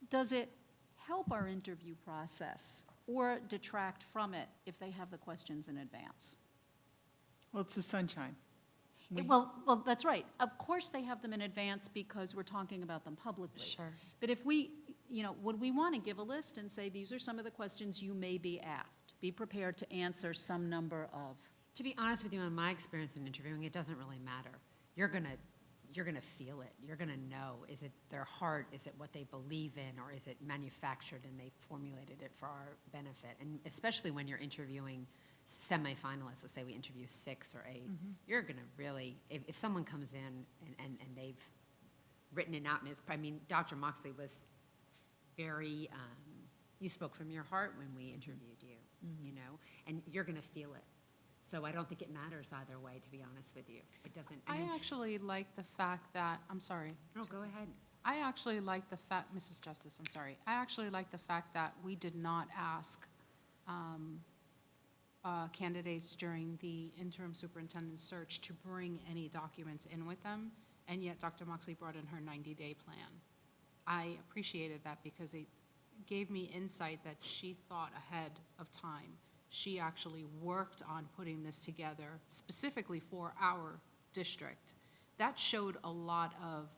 Does it help our interview process or detract from it if they have the questions in advance? Well, it's the sunshine. Well, that's right. Of course, they have them in advance because we're talking about them publicly. Sure. But if we, would we want to give a list and say, these are some of the questions you may be asked? Be prepared to answer some number of. To be honest with you, in my experience in interviewing, it doesn't really matter. You're gonna feel it. You're gonna know, is it their heart, is it what they believe in, or is it manufactured and they formulated it for our benefit? And especially when you're interviewing semifinalists, let's say we interview 6 or 8, you're gonna really, if someone comes in and they've written it out, and Dr. Moxley was very, you spoke from your heart when we interviewed you, and you're gonna feel it. So I don't think it matters either way, to be honest with you. It doesn't. I actually like the fact that, I'm sorry. No, go ahead. I actually like the fact, Mrs. Justice, I'm sorry. I actually like the fact that we did not ask candidates during the interim superintendent search to bring any documents in with them, and yet Dr. Moxley brought in her 90-day plan. I appreciated that because it gave me insight that she thought ahead of time. She actually worked on putting this together specifically for our district. That showed a lot of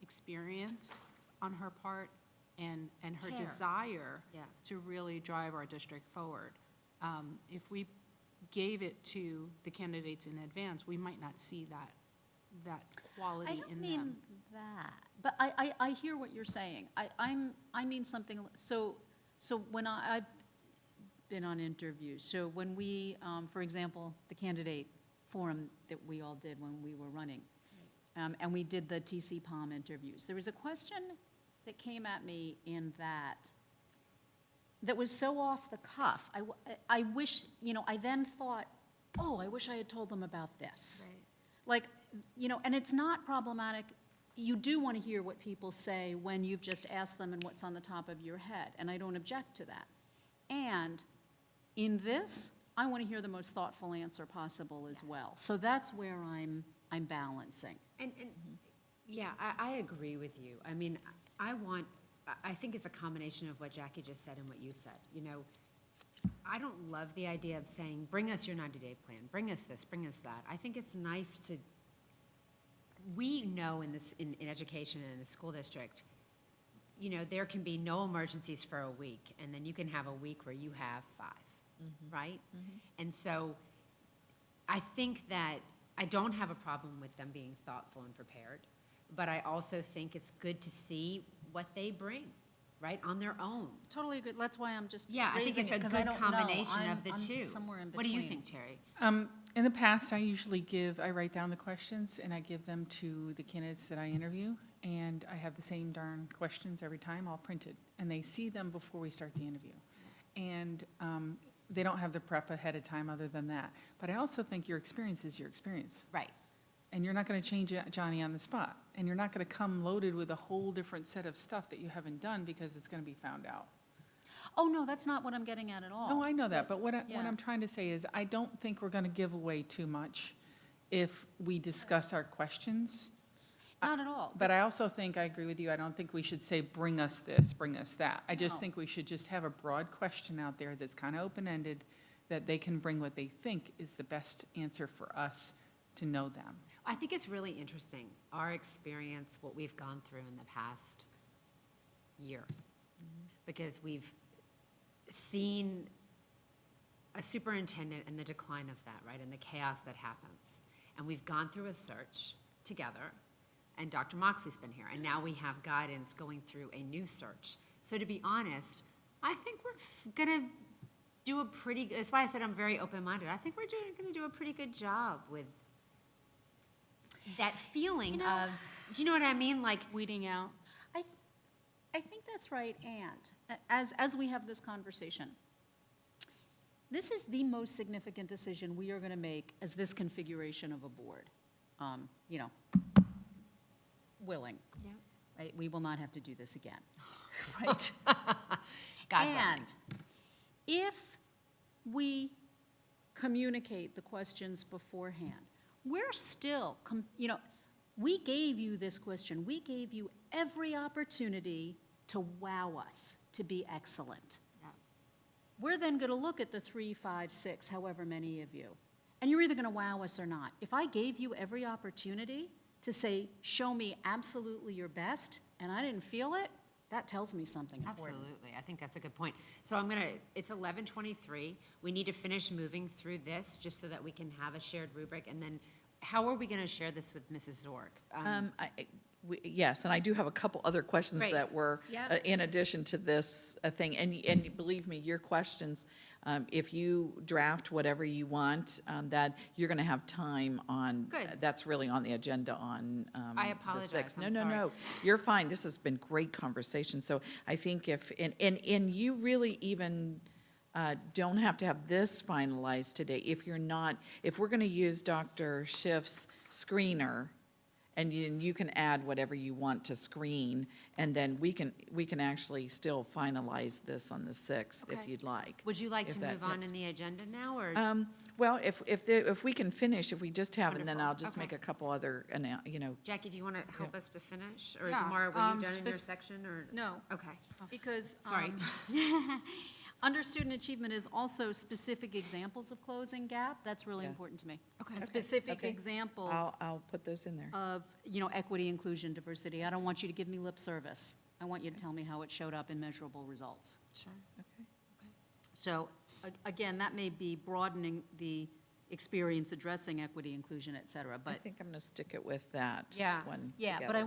experience on her part and her Care. desire Yeah. to really drive our district forward. If we gave it to the candidates in advance, we might not see that I quality don't in mean them. that, but I hear what you're saying. I mean something, so when I've been on interviews, so when we, for example, the candidate forum that we all did when we were running, and we did the TC Palm interviews, there was a question that came at me in that was so off the cuff. I wish, I then thought, oh, I wish I had told them about this. Right. Like, and it's not problematic. You do want to hear what people say when you've just asked them and what's on the top of your head, and I don't object to that. And in this, I want to hear the most thoughtful answer possible as well. So that's where I'm balancing. And yeah, I agree with you. I mean, I think it's a combination of what Jackie just said and what you said. I don't love the idea of saying, bring us your 90-day plan, bring us this, bring us that. I think it's nice to, we know in education and in the school district, there can be no emergencies for a week, and then you can have a week where you have 5, right? And so I think that I don't have a problem with them being thoughtful and prepared, but I also think it's good to see what they bring, right, on their own. Totally agree. That's why I'm just Yeah, I think raising it's it, a 'cause I good don't know. combination of the I'm two. somewhere in What do you between. think, Terry? In the past, I usually I write down the questions and I give them to the candidates that I interview, and I have the same darn questions every time, all printed, and they see them before we start the interview. And they don't have the prep ahead of time other than that. But I also think your experience is your experience. Right. And you're not going to change Johnny on the spot. And you're not going to come loaded with a whole different set of stuff that you haven't done because it's going to be found out. Oh, no, that's not what I'm getting at all. No, I know that, but what Yeah. I'm trying to say is I don't think we're going to give away too much if we discuss our questions. Not at all. But I also think, I agree with you, I don't think we should say, bring us this, bring us that. I just No. think we should just have a broad question out there that's kind of open-ended, that they can bring what they think is the best answer for us to know them. I think it's really interesting, our experience, what we've gone through in the past year. Because we've seen a superintendent and the decline of that, right, and the chaos that happens. And we've gone through a search together, and Dr. Moxley's been here, and now we have guidance going through a new search. So to be honest, I think we're gonna do a pretty, that's why I said I'm very open-minded. I think we're gonna do a pretty good job with that feeling of, do you know what I mean? Like, Weeding out. I think that's right, and as we have this conversation, this is the most significant decision we are going to make as this configuration of a board. Willing. yeah. Right? We will not have to do this again. Right? God willing. And if we communicate the questions beforehand, we're still, we gave you this question. We gave you every opportunity to wow us, to be excellent. Yeah. We're then going to look at the 3, 5, 6, however many of you, and you're either going to wow us or not. If I gave you every opportunity to say, show me absolutely your best, and I didn't feel it, that tells me something important. Absolutely, I think that's a good point. So it's 11:23, we need to finish moving through this, just so that we can have a shared rubric, and then how are we gonna share this with Mrs. Zork? Yes, and I do have a couple other questions Great. that were Yep. in addition to this thing. And believe me, your questions, if you draft whatever you want, that you're going to have time on. Good. That's really on the agenda on I the apologize, 6th. I'm No, sorry. no, you're fine. This has been great conversation. So I think and you really even don't have to have this finalized today. If we're going to use Dr. Schiff's screener, And you can add whatever you want to screen, and then we can actually still finalize this on the 6th if Okay. you'd like. Would you like if to that move on helps. in the agenda now, or? Well, if we can finish, if we just have, and then Wonderful. I'll just make Okay. a couple other, Jackie, do you want to help us to finish? Or Yeah, Mara, were you done in your section, or? No, Okay. because. Sorry. Under student achievement is also specific examples of closing gap. That's really Yeah. important to me. Okay. And Okay. specific Okay. examples I'll put those in there. of, equity, inclusion, diversity. I don't want you to give me lip service. I want you to tell me how it showed up in measurable results. Sure. Okay. So, again, that may be broadening the experience addressing equity, inclusion, et cetera, I but think I'm going to stick it with that Yeah. one Yeah, but together. I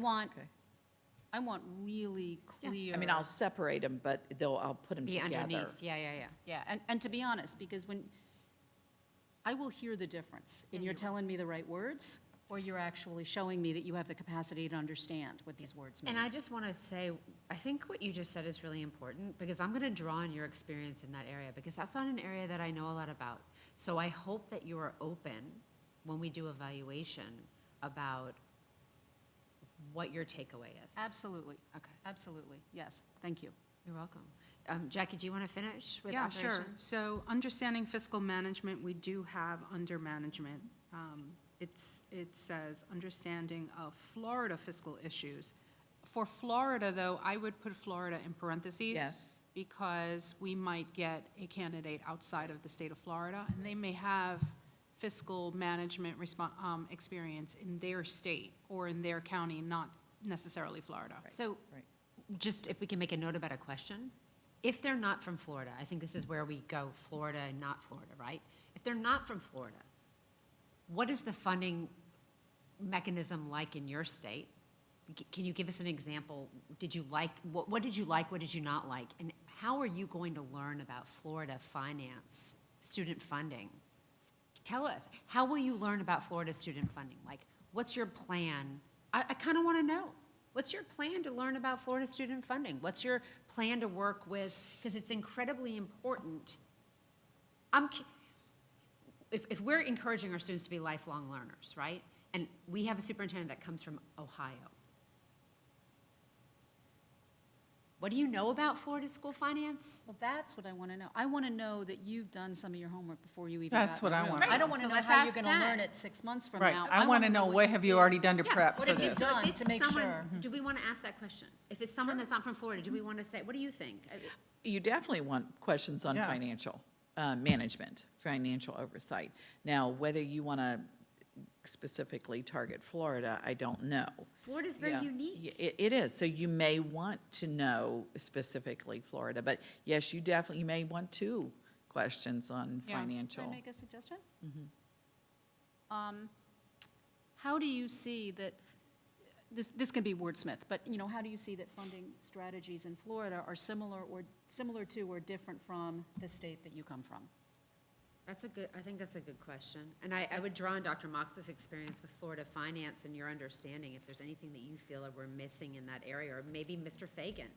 Okay. want really clear. I mean, I'll separate them, but I'll put them Be together. underneath, yeah. Yeah, and to be honest, because when, I will hear the difference in Yeah, you're you will. telling me the right words, or you're actually showing me that you have the capacity to understand what these words mean. And I just want to say, I think what you just said is really important, because I'm going to draw on your experience in that area, because that's not an area that I know a lot about. So I hope that you are open when we do evaluation about what your takeaway is. Absolutely, Okay, absolutely, yes, thank you. you're welcome. Jackie, do you want to finish with Yeah, sure. operations? So understanding fiscal management, we do have under management. It says understanding of Florida fiscal issues. For Florida, though, I would put Florida in parentheses. Yes. Because we might get a candidate outside of the state of Florida, and they may have fiscal management experience in their state or in their county, not necessarily Florida. So, Right. just if we can make a note about a question, if they're not from Florida, I think this is where we go, Florida and not Florida, right? If they're not from Florida, what is the funding mechanism like in your state? Can you give us an example? Did you like, what did you like, what did you not like? And how are you going to learn about Florida finance, student funding? Tell us, how will you learn about Florida student funding? Like, what's your plan? I kind of want to know. What's your plan to learn about Florida student funding? What's your plan to work with? Because it's incredibly important. If we're encouraging our students to be lifelong learners, right? And we have a superintendent that comes from Ohio. What do you know about Florida school finance? Well, that's what I want to know. I want to know that you've done some of your homework before you even got in That's the what I room. wanna I don't want to So know let's how you're ask going to that. learn it 6 months from Right, now. I want to know what have you already done to Yeah, prep what for have you this? done? So if to it's make someone- sure. Do we want to ask that question? If it's someone that's not from Florida, do we want to say, what do you think? You definitely want questions on Yeah. financial management, financial oversight. Now, whether you want to specifically target Florida, I don't know. Florida's very Yeah. unique. It is, so you may want to know specifically Florida, but yes, you may want 2 questions on Yeah. financial. Can I make a suggestion? How do you see that, this can be wordsmith, but, how do you see that funding strategies in Florida are similar to or different from the state that you come from? I think that's a good question. And I would draw on Dr. Mox's experience with Florida finance and your understanding, if there's anything that you feel like we're missing in that area, or maybe Mr. Fagan,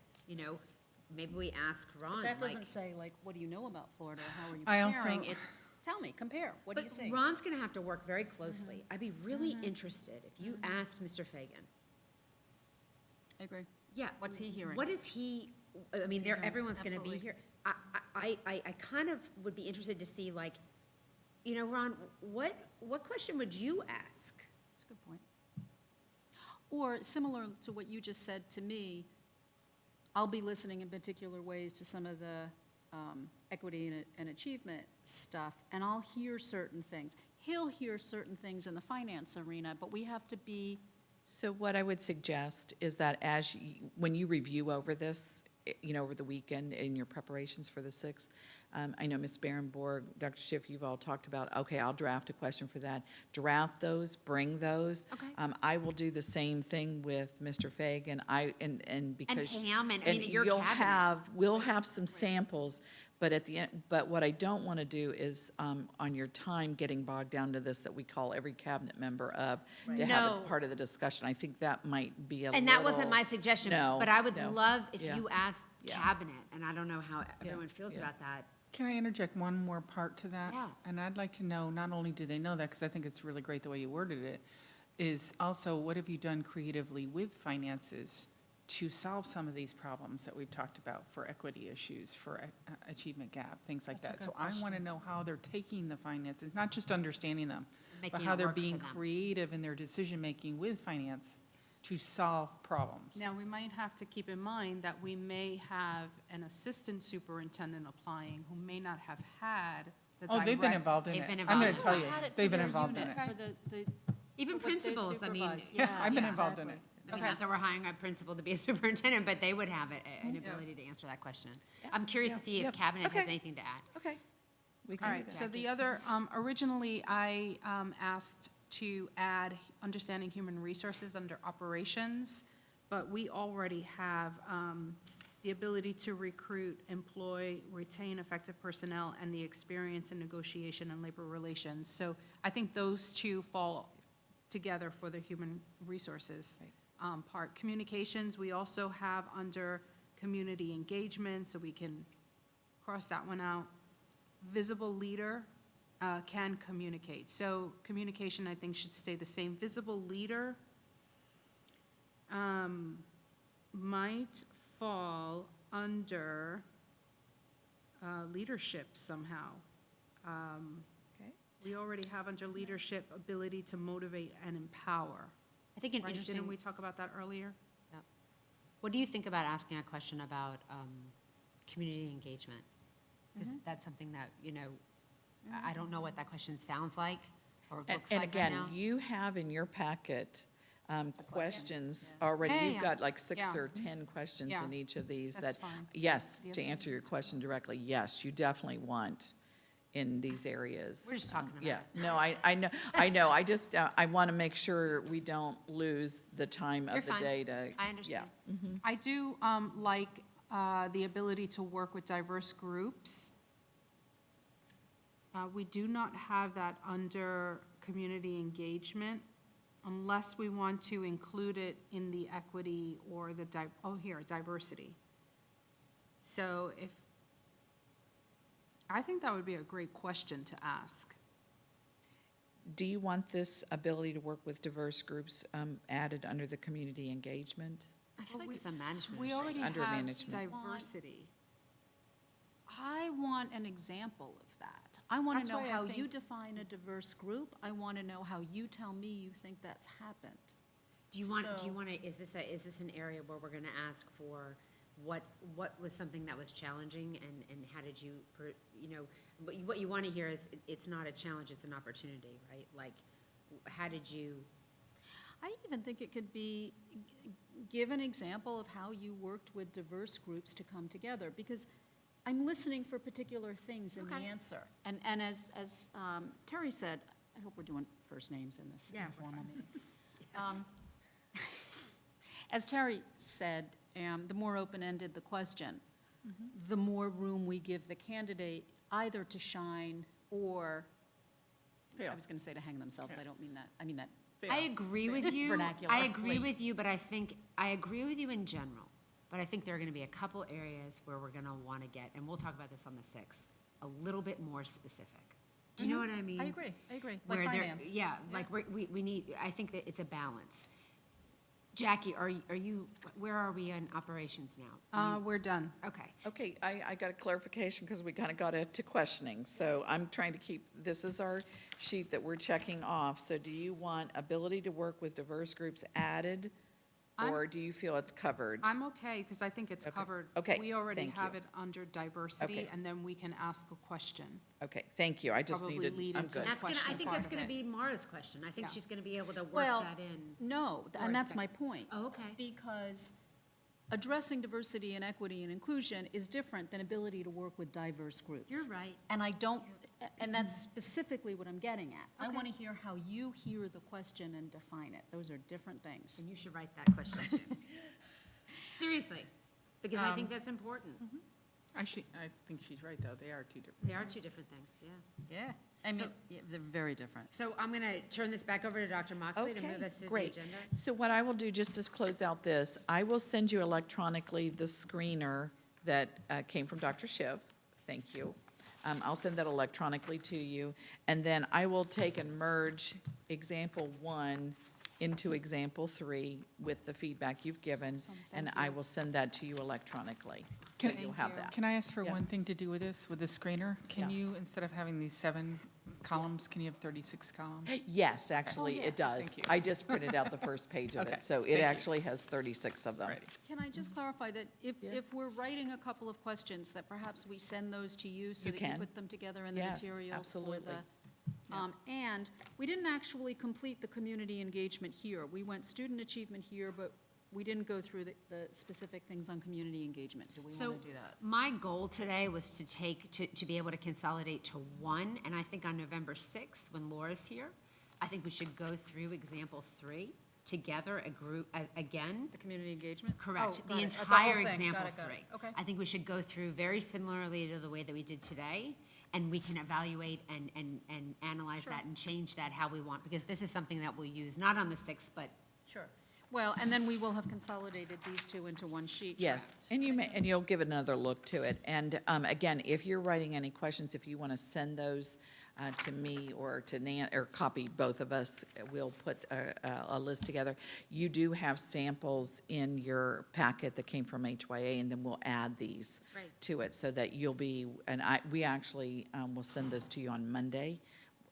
maybe we ask Ron. That like- doesn't say, what do you know about Florida, or how are you I also- comparing? It's, tell me, compare, what do you But see? Ron's going to have to work very closely. I'd be really interested if you asked Mr. Fagan. I agree. Yeah. What's he hearing? What is he, I mean, What's he hearing? everyone's going to be Absolutely. here. I kind of would be interested to see, like, Ron, what question would you ask? That's a good point. Or similar to what you just said to me, I'll be listening in particular ways to some of the equity and achievement stuff, and I'll hear certain things. He'll hear certain things in the finance arena, but we have to be, So what I would suggest is that when you review over this, over the weekend in your preparations for the 6th, I know Ms. Barenborg, Dr. Schiff, you've all talked about, okay, I'll draft a question for that. Draft those, bring those. Okay. I will do the same thing with Mr. Fagan. And because. Pam, and I mean, your you'll cabinet. we'll have some samples, but at the end, but what I don't want to do is, on your time, getting bogged down to this that we call every cabinet member up to have No. it part of the discussion. I think that might be a And that wasn't my little- suggestion, No, but I would no. love if Yeah. you asked Yeah. cabinet, and I don't know how everyone feels yeah. about that. Can I interject one more part to that? Yeah. And I'd like to know, not only do they know that, because I think it's really great the way you worded it, is also, what have you done creatively with finances to solve some of these problems that we've talked about for equity issues, for achievement gap, things like that? So I want to know how they're taking the finances, not just understanding them, but Making how it they're work for being them. creative in their decision-making with finance to solve problems. Now, we might have to keep in mind that we may have an assistant superintendent applying who may not have had the direct. Oh, they've been involved in They've it. been I'm going involved to in tell it. you, Had it for they've been their involved in unit, it. for the- Even for what they principals, I mean. supervise. Yeah, I've been yeah, involved in it. exactly. I mean, not that we're hiring a principal to be a superintendent, but they would have an ability to answer that question. I'm curious to see yeah, if cabinet has okay. anything to add. Okay. We All can do right, that. so the other, originally, I asked to add understanding human resources under operations, but we already have the ability to recruit, employ, retain effective personnel, and the experience in negotiation and labor relations. So I think those two fall together for the human resources part. Communications, we also have under community engagement, so we can cross that one out. Visible leader can communicate. So communication, I think, should stay the same. Visible leader might fall under leadership somehow. Okay. We already have under leadership ability to motivate and empower. I think an Right? interesting. Didn't we talk about that earlier? Yep. What do you think about asking a question about community engagement? Because that's something that, I don't know what that question sounds like or looks like And right again, now. you have in your packet questions already. Yeah, You've yeah. got like 6 Yeah. or 10 questions Yeah. in each of these That's that, fine. yes, The to other answer one. your question directly, yes, you definitely want in these areas. We're just talking about Yeah, it. no, I know, I just, I want to make sure we don't lose the time You're of the fine. day to. I understand. Yeah. I do like the ability to work with diverse groups. We do not have that under community engagement unless we want to include it in the equity or the, diversity. So I think that would be a great question to ask. Do you want this ability to work with diverse groups added under the community engagement? I feel like it's a management We issue. already Under have management. diversity. I want an example of that. I want That's to know why I how you think- define a diverse group. I want to know how you tell me you think that's happened. Do you want to, is this an area where we're going to ask for what was something that was challenging and how did you, but what you want to hear is it's not a challenge, it's an opportunity, right? Like, how did you, I even think it could be, give an example of how you worked with diverse groups to come together, because I'm listening for particular things in the Okay. answer. And as Terry said, I hope we're doing first names in this Yeah, we're informal meeting. As Terry said, the more open-ended the question, the more room we give the candidate either to shine or, I was going to say to hang themselves, I don't mean that, I mean that. I agree with you. Vernacular, I agree please. with you, but I agree with you in general. But I think there are going to be a couple areas where we're going to want to get, and we'll talk about this on the 6th, a little bit more specific. Do you know what I mean? I agree, like Where there- finance. Yeah, like we need, I think that it's a balance. Jackie, are you, where are we in operations now? We're done. Okay. Okay, I got a clarification because we kind of got into questioning. So I'm trying to keep, this is our sheet that we're checking off. So do you want ability to work with diverse groups added? Or do you feel it's covered? I'm okay, because I think it's Okay. covered. Okay, We already thank have you. it under diversity, Okay. and then we can ask a question. Okay, thank you. I just Probably needed, lead I'm into good. That's gonna, I question think part that's of gonna it. be Mara's question. I think Yeah. she's gonna be able to work Well, that in. No, Or and that's sec- my point. Oh, okay. Because addressing diversity and equity and inclusion is different than ability to work with diverse groups. You're right. And I don't, and that's specifically what I'm getting at. I Okay. want to hear how you hear the question and define it. Those are different things. And you should write that question too. Seriously, because I think that's important. I think she's right, though. They are two different. They are two different things, yeah. Yeah. I mean, they're very different. So I'm going to turn this back over to Dr. Moxley to Okay, move us through the great. agenda. So what I will do, just to close out this, I will send you electronically the screener that came from Dr. Shiv. Thank you. I'll send that electronically to you. And then I will take and merge example 1 into example 3 with the feedback you've given, and I will send that to you electronically, so Can- you'll have that. Can I ask for Yeah. one thing to do with this, with the screener? Can Yeah. you, instead of having these 7 columns, can you have 36 columns? Yes, actually, yeah. it does. Thank you. I just printed out the first page of Okay, it, so thank it you. actually has 36 of them. Ready. Can I just clarify that Yeah. if we're writing a couple of questions, that perhaps we send those to you so You that you can. put them together in the Yes, materials for absolutely. the, and we didn't actually complete the community engagement here. We went student achievement here, but we didn't go through the specific things on community engagement. Do we So want to do that? my goal today was to be able to consolidate to one, and I think on November 6th, when Laura's here, I think we should go through example 3 together, a group, again. The community engagement? Correct, Oh, the got it. entire whole thing. example Got 3. it. Okay. I think we should go through very similarly to the way that we did today, and we can evaluate and analyze Sure. that and change that how we want, because this is something that we'll use, not on the 6th, but Sure. Well, and then we will have consolidated these two into one sheet. Yes, and you'll give another look to it. And again, if you're writing any questions, if you want to send those to me or to Nan, or copy both of us, we'll put a list together. You do have samples in your packet that came from HYA, and then we'll add these Right. to it so that you'll be, and we actually will send those to you on Monday,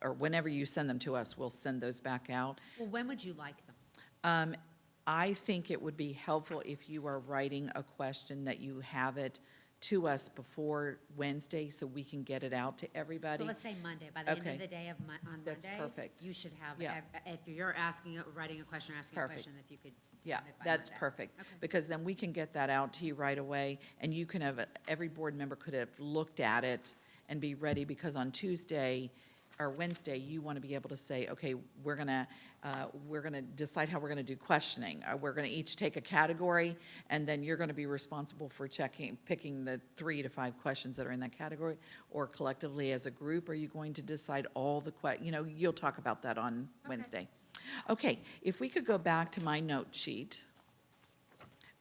or whenever you send them to us, we'll send those back out. well, when would you like them? I think it would be helpful if you are writing a question that you have it to us before Wednesday so we can get it out to everybody. So let's say Monday, by the end Okay. of the day on Monday. That's perfect. You should have, Yeah. if you're writing a question or asking a Perfect. question, if you could. Yeah, have it by that's Monday. perfect. Okay. Because then we can get that out to you right away, and you can have, every board member could have looked at it and be ready, because on Tuesday or Wednesday, you want to be able to say, okay, we're gonna decide how we're gonna do questioning. We're gonna each take a category, and then you're gonna be responsible for picking the 3 to 5 questions that are in that category, or collectively as a group, are you going to decide all the you'll talk about that on Wednesday. Okay, if we could go back to my note sheet.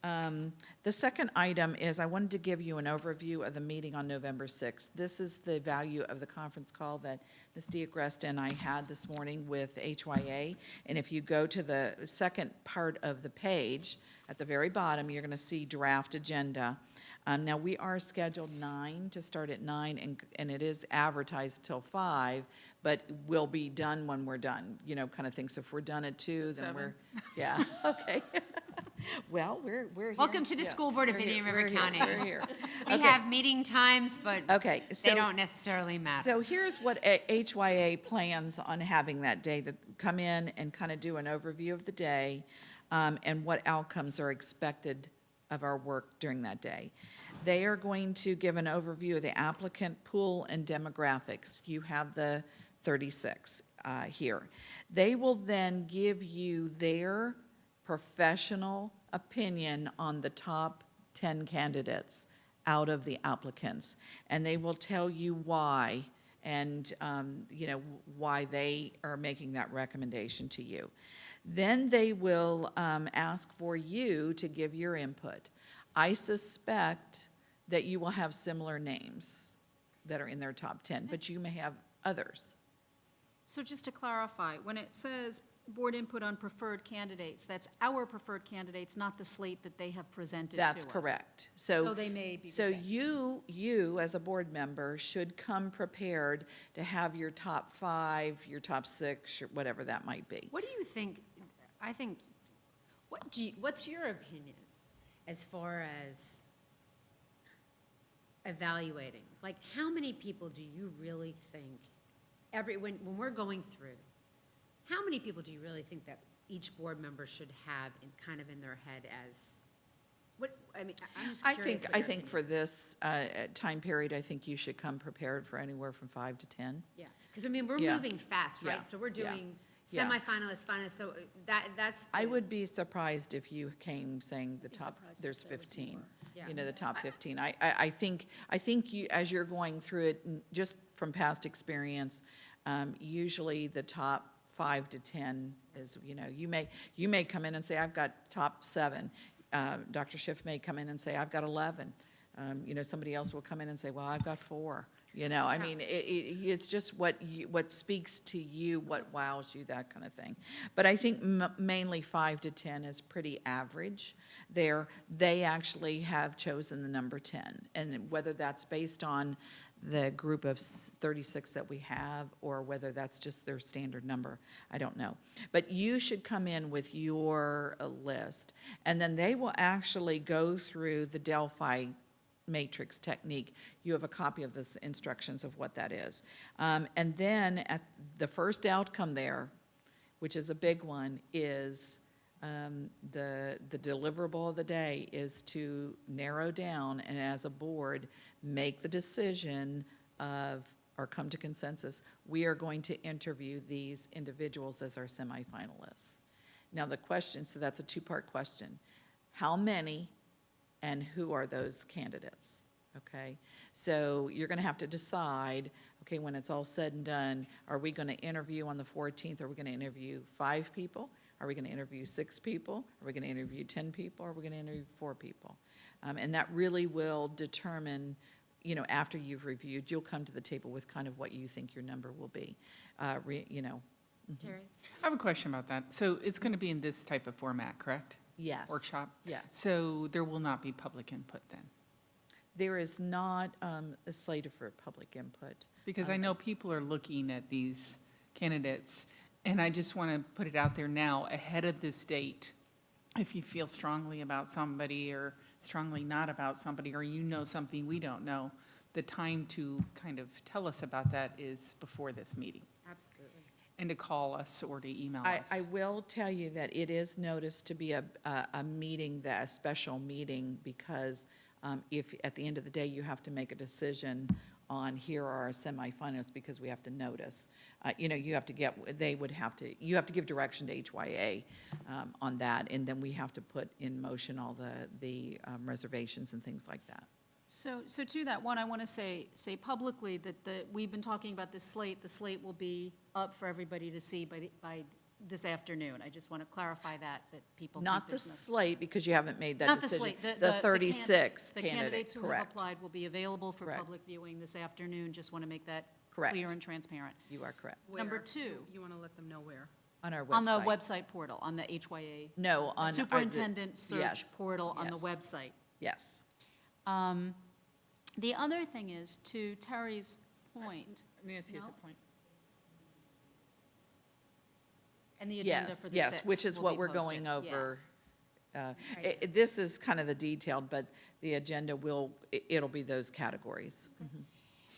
The second item is I wanted to give you an overview of the meeting on November 6th. This is the value of the conference call that Ms. Diagresta and I had this morning with HYA. And if you go to the second part of the page, at the very bottom, you're going to see draft agenda. Now, we are scheduled to start at 9, and it is advertised till 5, but we'll be done when we're done, kind of thing. So if we're done at 2, then we're, yeah, okay. Well, we're here. Welcome to the Yeah, School Board of we're Indian here, River we're here, County. We're here. We Okay. have meeting times, but Okay, they so, don't necessarily matter. so here's what HYA plans on having that day, that come in and kind of do an overview of the day, and what outcomes are expected of our work during that day. They are going to give an overview of the applicant pool and demographics. You have the 36 here. They will then give you their professional opinion on the top 10 candidates out of the applicants. And they will tell you why, and, why they are making that recommendation to you. Then they will ask for you to give your input. I suspect that you will have similar names that are in their top 10, but you may have others. So just to clarify, when it says board input on preferred candidates, that's our preferred candidates, not the slate that they have presented to us. That's correct. So they may be the So same. you, as a board member, should come prepared to have your top 5, your top 6, whatever that might be. What do you think, what's your opinion as far as evaluating? Like, how many people do you really think, when we're going through, how many people do you really think that each board member should have in their head as, I'm just curious. I think for this time period, I think you should come prepared for anywhere from 5 to 10. Yeah, because we're Yeah. moving fast, right? Yeah. So we're Yeah. doing Yeah. semifinalists, finalists, so that's. I the- would be surprised if you came saying the Be top, surprised if there's there was 15. more. Yeah. The top 15. I think you, as you're going through it, just from past experience, usually the top 5 to 10 is, you may come in and say, I've got top 7. Dr. Schiff may come in and say, I've got 11. Somebody else will come in and say, well, I've got 4. I mean, it's just what speaks to you, what wows you, that kind of thing. But I think mainly 5 to 10 is pretty average there. They actually have chosen the number 10, and whether that's based on the group of 36 that we have, or whether that's just their standard number, I don't know. But you should come in with your list, and then they will actually go through the Delphi matrix technique. You have a copy of the instructions of what that is. And then at the first outcome there, which is a big one, is the deliverable of the day is to narrow down and as a board, make the decision of, or come to consensus, we are going to interview these individuals as our semifinalists. Now the question, so that's a two-part question. How many and who are those candidates? Okay, so you're gonna have to decide, okay, when it's all said and done, are we gonna interview on the 14th? Are we gonna interview 5 people? Are we gonna interview 6 people? Are we gonna interview 10 people? Are we gonna interview 4 people? And that really will determine, after you've reviewed, you'll come to the table with kind of what you think your number will be, Terry? I have a question about that. So it's going to be in this type of format, correct? Yes. Workshop? Yes. So there will not be public input then? There is not a slate for public input. Because I know people are looking at these candidates, and I just want to put it out there now, ahead of this date, if you feel strongly about somebody or strongly not about somebody, or you know something we don't know, the time to kind of tell us about that is before this meeting, Absolutely. and to call us or to email us. I will tell you that it is noticed to be a meeting, a special meeting, because if at the end of the day you have to make a decision on here are our semifinalists, because we have to notice. You have to you have to give direction to HYA on that, and then we have to put in motion all the reservations and things like that. So to that one, I want to say publicly that we've been talking about this slate. The slate will be up for everybody to see by this afternoon. I just want to clarify that people think Not the there's no- slate, because you haven't made that Not the decision. slate. The 36 The candidates who have correct. applied will be available for Correct. public viewing this afternoon. Just want to make that Correct. clear and transparent. You are correct. Number Where? 2, You want to let them know where? On our website. on the website portal, on the HYA No, on. Superintendent Search yes, portal on the yes. website. Yes. The other thing is, to Terry's point, Nancy has No? a point. and the agenda Yes, for the 6th yes, which is will what be we're posted. going Yeah. over. This is kind of the detailed, but the agenda it'll be those categories.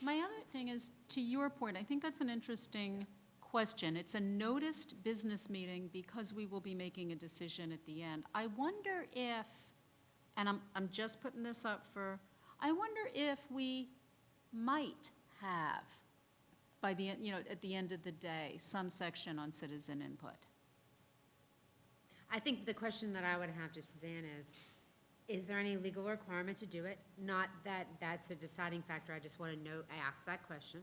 My other thing is, to your point, I think that's an interesting question. It's a noticed business meeting because we will be making a decision at the end. I wonder if, and I'm just putting this up for, I wonder if we might have, by the, at the end of the day, some section on citizen input. I think the question that I would have to Suzanne is there any legal requirement to do it? Not that that's a deciding factor, I just want to know, I asked that question.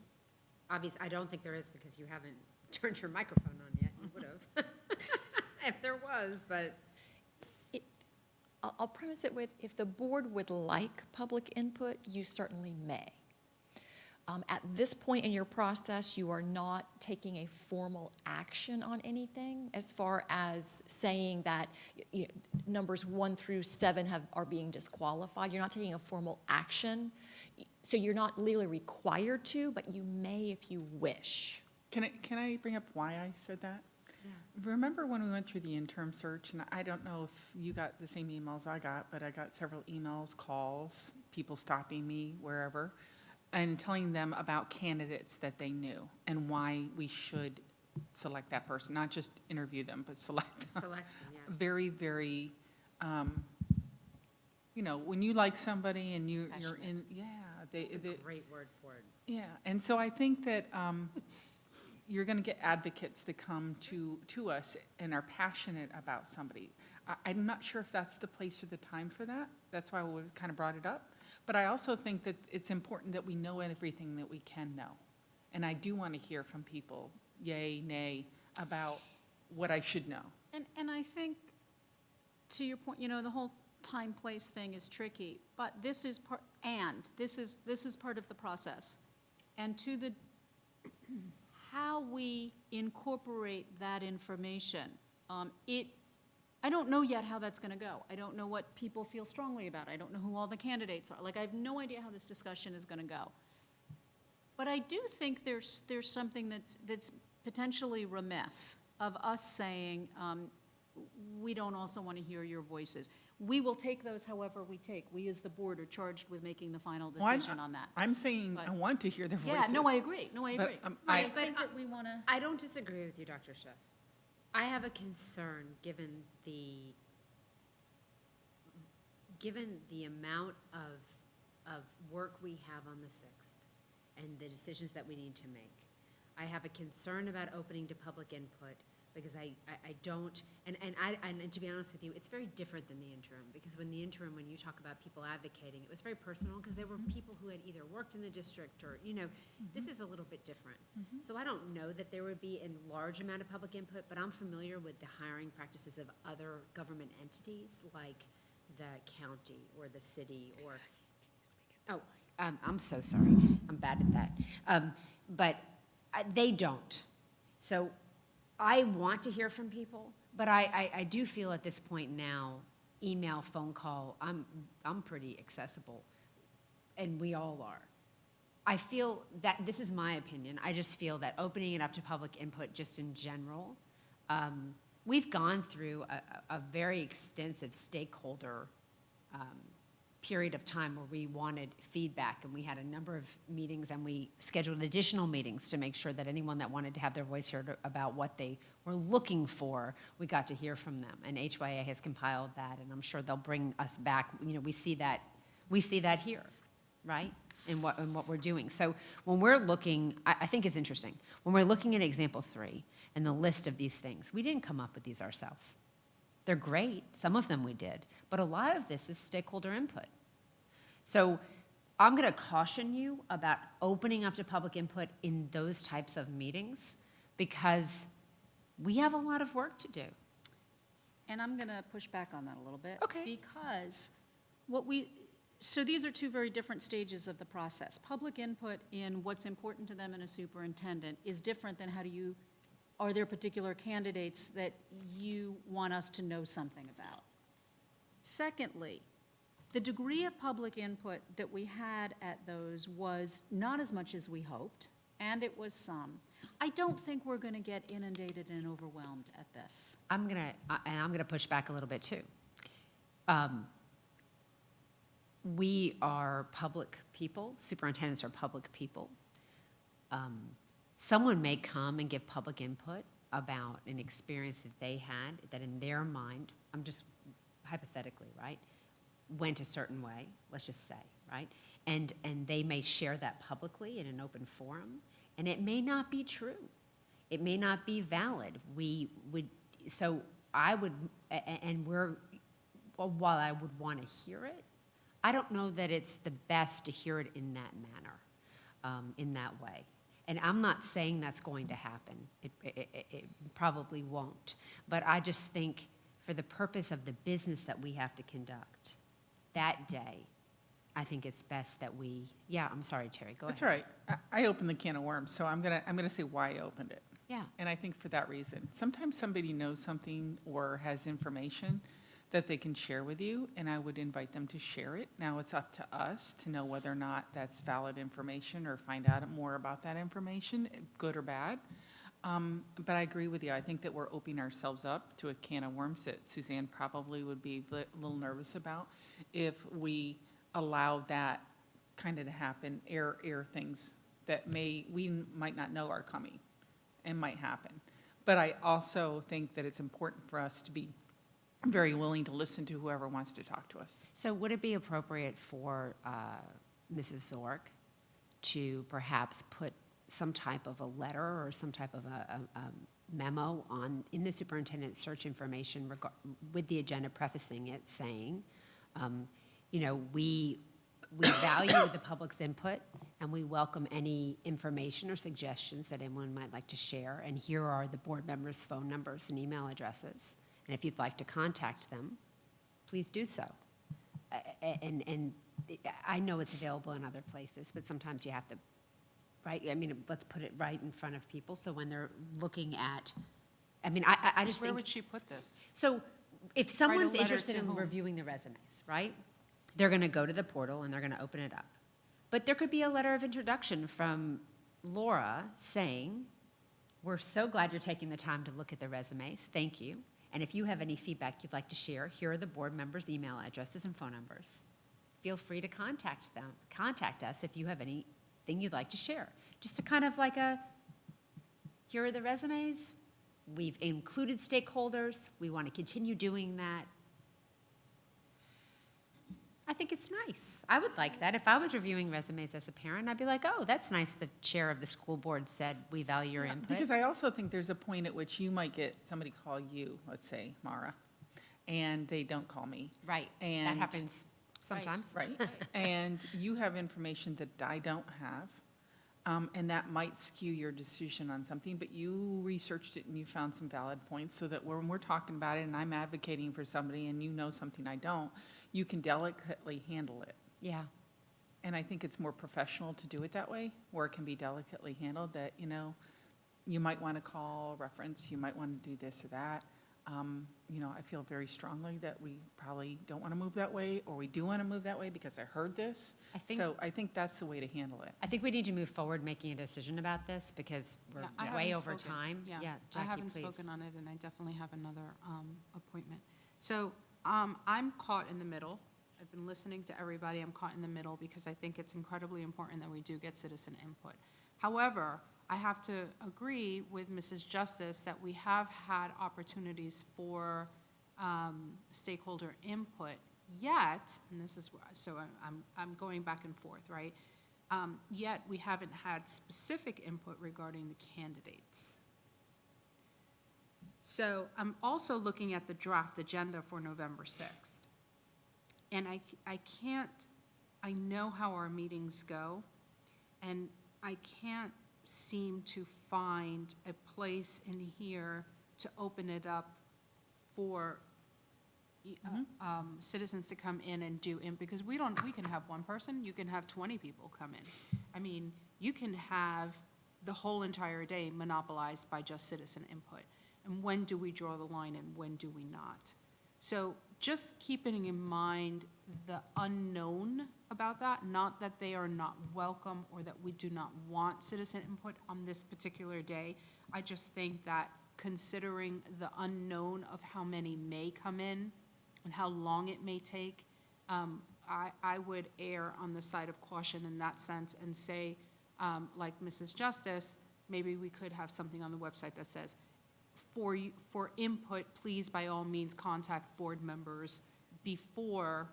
Obviously, I don't think there is, because you haven't turned your microphone on yet, you would have. If there was, but. I'll premise it with, if the board would like public input, you certainly may. At this point in your process, you are not taking a formal action on anything as far as saying that numbers 1 through 7 are being disqualified. You're not taking a formal action. So you're not legally required to, but you may if you wish. Can I bring up why I said that? Remember when we went through the interim search, and I don't know if you got the same emails I got, but I got several emails, calls, people stopping me wherever, and telling them about candidates that they knew and why we should select that person, not just interview them, but select them. Selection, yeah. Very, very, when you like somebody and you're in, Passionate. yeah. It's a great word for it. Yeah, and so I think that you're going to get advocates that come to us and are passionate about somebody. I'm not sure if that's the place or the time for that. That's why we kind of brought it up. But I also think that it's important that we know everything that we can know. And I do want to hear from people, yay, nay, about what I should know. And I think, to your point, the whole time, place thing is tricky, but this is part of the process. and to the, how we incorporate that information. I don't know yet how that's going to go. I don't know what people feel strongly about. I don't know who all the candidates are. Like, I have no idea how this discussion is going to go. But I do think there's something that's potentially remiss of us saying, we don't also want to hear your voices. We will take those however we take. We as the board are charged with making the final Well, decision on that. I'm saying But- I want to hear their voices. Yeah, no, I agree. No, I But, agree. um, But I I- think that we want to. I don't disagree with you, Dr. Schiff. I have a concern, given the amount of work we have on the 6th and the decisions that we need to make. I have a concern about opening to public input, because I don't, and to be honest with you, it's very different than the interim, because when you talk about people advocating, it was very personal, because there were people who had either worked in the district or, this is a little bit different. So I don't know that there would be a large amount of public input, but I'm familiar with the hiring practices of other government entities, like the county or the city or, I'm so sorry, I'm bad at that. But they don't. So I want to hear from people, but I do feel at this point now, email, phone call, I'm pretty accessible, and we all are. I feel that, this is my opinion, I just feel that opening it up to public input just in general, we've gone through a very extensive stakeholder period of time where we wanted feedback, and we had a number of meetings, and we scheduled additional meetings to make sure that anyone that wanted to have their voice heard about what they were looking for, we got to hear from them. And HYA has compiled that, and I'm sure they'll bring us back. We see that here, right? In what we're doing. So when we're looking, I think it's interesting, when we're looking at example 3 and the list of these things, we didn't come up with these ourselves. They're great, some of them we did, but a lot of this is stakeholder input. So I'm going to caution you about opening up to public input in those types of meetings, because we have a lot of work to do. And I'm going to push back on that a little bit. Okay. Because so these are two very different stages of the process. Public input in what's important to them in a superintendent is different than are there particular candidates that you want us to know something about? Secondly, the degree of public input that we had at those was not as much as we hoped, and it was some. I don't think we're going to get inundated and overwhelmed at this. I'm gonna push back a little bit too. We are public people. Superintendents are public people. Someone may come and give public input about an experience that they had that in their mind, I'm just hypothetically, right, went a certain way, let's just say, right? And they may share that publicly in an open forum, and it may not be true. It may not be valid. While I would want to hear it, I don't know that it's the best to hear it in that manner, in that way. And I'm not saying that's going to happen. It probably won't. But I just think for the purpose of the business that we have to conduct that day, I think it's best that I'm sorry, Terry, go ahead. That's all right. I opened the can of worms, so I'm gonna say why I opened it. Yeah. And I think for that reason. Sometimes somebody knows something or has information that they can share with you, and I would invite them to share it. Now it's up to us to know whether or not that's valid information or find out more about that information, good or bad. But I agree with you. I think that we're opening ourselves up to a can of worms that Suzanne probably would be a little nervous about if we allow that kind of to happen, air things that we might not know are coming and might happen. But I also think that it's important for us to be very willing to listen to whoever wants to talk to us. So would it be appropriate for Mrs. Zork to perhaps put some type of a letter or some type of a memo in the superintendent's search information with the agenda prefacing it, saying, we value the public's input, and we welcome any information or suggestions that anyone might like to share, and here are the board members' phone numbers and email addresses. And if you'd like to contact them, please do so. And I know it's available in other places, but sometimes you have to right? I mean, let's put it right in front of people, so when they're looking at, I mean, I just Where think, would she put this? so if someone's letter interested to in whom? reviewing the resumes, right? They're gonna go to the portal and they're gonna open it up. But there could be a letter of introduction from Laura saying, we're so glad you're taking the time to look at the resumes, thank you. And if you have any feedback you'd like to share, here are the board members' email addresses and phone numbers. Feel free to contact us if you have anything you'd like to share. Just to kind of like here are the resumes, we've included stakeholders, we want to continue doing that. I think it's nice. I would like that. If I was reviewing resumes as a parent, I'd be like, oh, that's nice, the chair of the school board said, we value your input. Because I also think there's a point at which you might get somebody call you, let's say, Mara, and they don't call me. Right, that And- happens sometimes. Right, and you have information that I don't have, and that might skew your decision on something, but you researched it and you found some valid points, so that when we're talking about it and I'm advocating for somebody and you know something I don't, you can delicately handle it. Yeah. And I think it's more professional to do it that way, where it can be delicately handled, that, you might want to call, reference, you might want to do this or that. I feel very strongly that we probably don't want to move that way, or we do want to move that way because I heard this. So I think that's the way to handle it. I think we need to move forward making a decision about this because we're Yeah, I way haven't over spoken. time. Yeah, I Jackie, haven't please. spoken on it, and I definitely have another appointment. So I'm caught in the middle. I've been listening to everybody. I'm caught in the middle because I think it's incredibly important that we do get citizen input. However, I have to agree with Mrs. Justice that we have had opportunities for stakeholder input, yet, and this is, so I'm going back and forth, right? Yet we haven't had specific input regarding the candidates. So I'm also looking at the draft agenda for November 6th. And I know how our meetings go, and I can't seem to find a place in here to open it up for citizens to come in and because we can have one person, you can have 20 people come in. I mean, you can have the whole entire day monopolized by just citizen input. And when do we draw the line and when do we not? So just keeping in mind the unknown about that, not that they are not welcome or that we do not want citizen input on this particular day. I just think that considering the unknown of how many may come in and how long it may take, I would err on the side of caution in that sense and say, like Mrs. Justice, maybe we could have something on the website that says, for input, please by all means contact board members before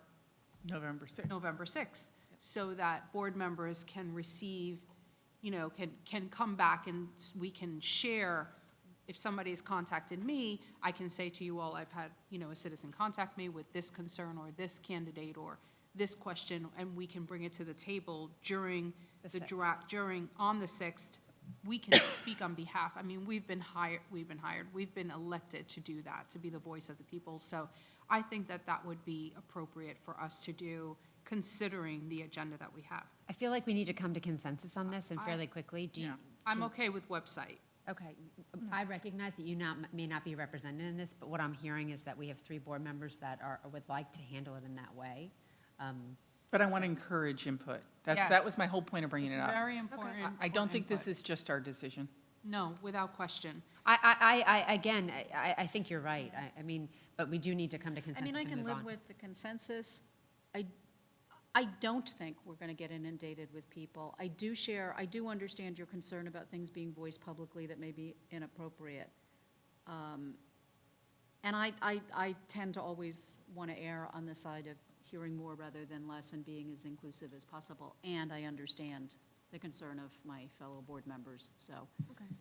November 6th. November 6th, so that board members can receive, can come back and we can share. If somebody has contacted me, I can say to you all, I've had, a citizen contact me with this concern or this candidate or this question, and we can bring it to the table during the draft, on the 6th. We can speak on behalf. I mean, we've been elected to do that, to be the voice of the people. So I think that would be appropriate for us to do, considering the agenda that we have. I feel like we need to come to consensus on this and fairly quickly. I'm okay with website. Okay, I recognize that you may not be represented in this, but what I'm hearing is that we have 3 board members that would like to handle it in that way. But I want to encourage input. That Yes. was my whole point of bringing it It's up. very important. I don't think this input. is just our decision. No, without question. Again, I think you're right. I mean, but we do need to come to I consensus mean, I and can move live on. with the consensus. I don't think we're going to get inundated with people. I do understand your concern about things being voiced publicly that may be inappropriate. And I tend to always want to err on the side of hearing more rather than less and being as inclusive as possible. And I understand the concern of my fellow board members, so.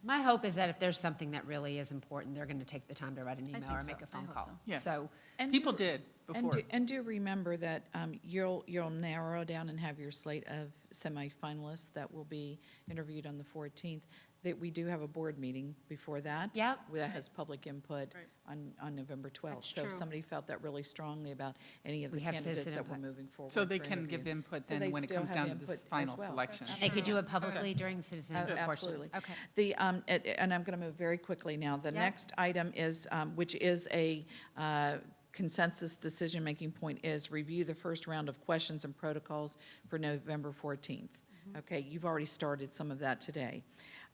My hope is that if there's something that really is important, they're going to take the time to write an email think or so. make a I phone hope call. so. Yes. So, And People do- did before. And do remember that you'll narrow down and have your slate of semifinalists that will be interviewed on the 14th. that we do have a board meeting before that. Yep. That has public input Right. on November 12th. That's So if true. somebody felt that really strongly about any of the We have candidates citizen that were input. moving forward So they for can give interview. input So then they'd when it still comes have down to input the as final well. selection. They could do it publicly during citizen input portion. Absolutely. Okay. The, and I'm going to move very quickly now. The Yep. next item is, which is a consensus decision-making point, is review the first round of questions and protocols for November 14th. Okay, you've already started some of that today.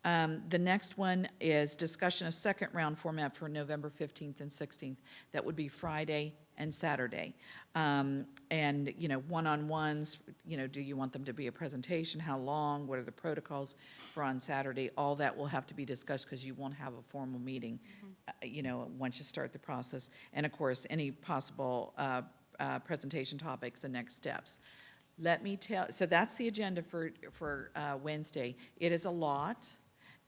The next one is discussion of second round format for November 15th and 16th. That would be Friday and Saturday. And, you know, one-on-ones, you know, do you want them to be a presentation? How long? What are the protocols for on Saturday? All that will have to be discussed because you won't have a formal meeting, you know, once you start the process. And of course, any possible presentation topics and next steps. Let me tell, so that's the agenda for Wednesday. It is a lot,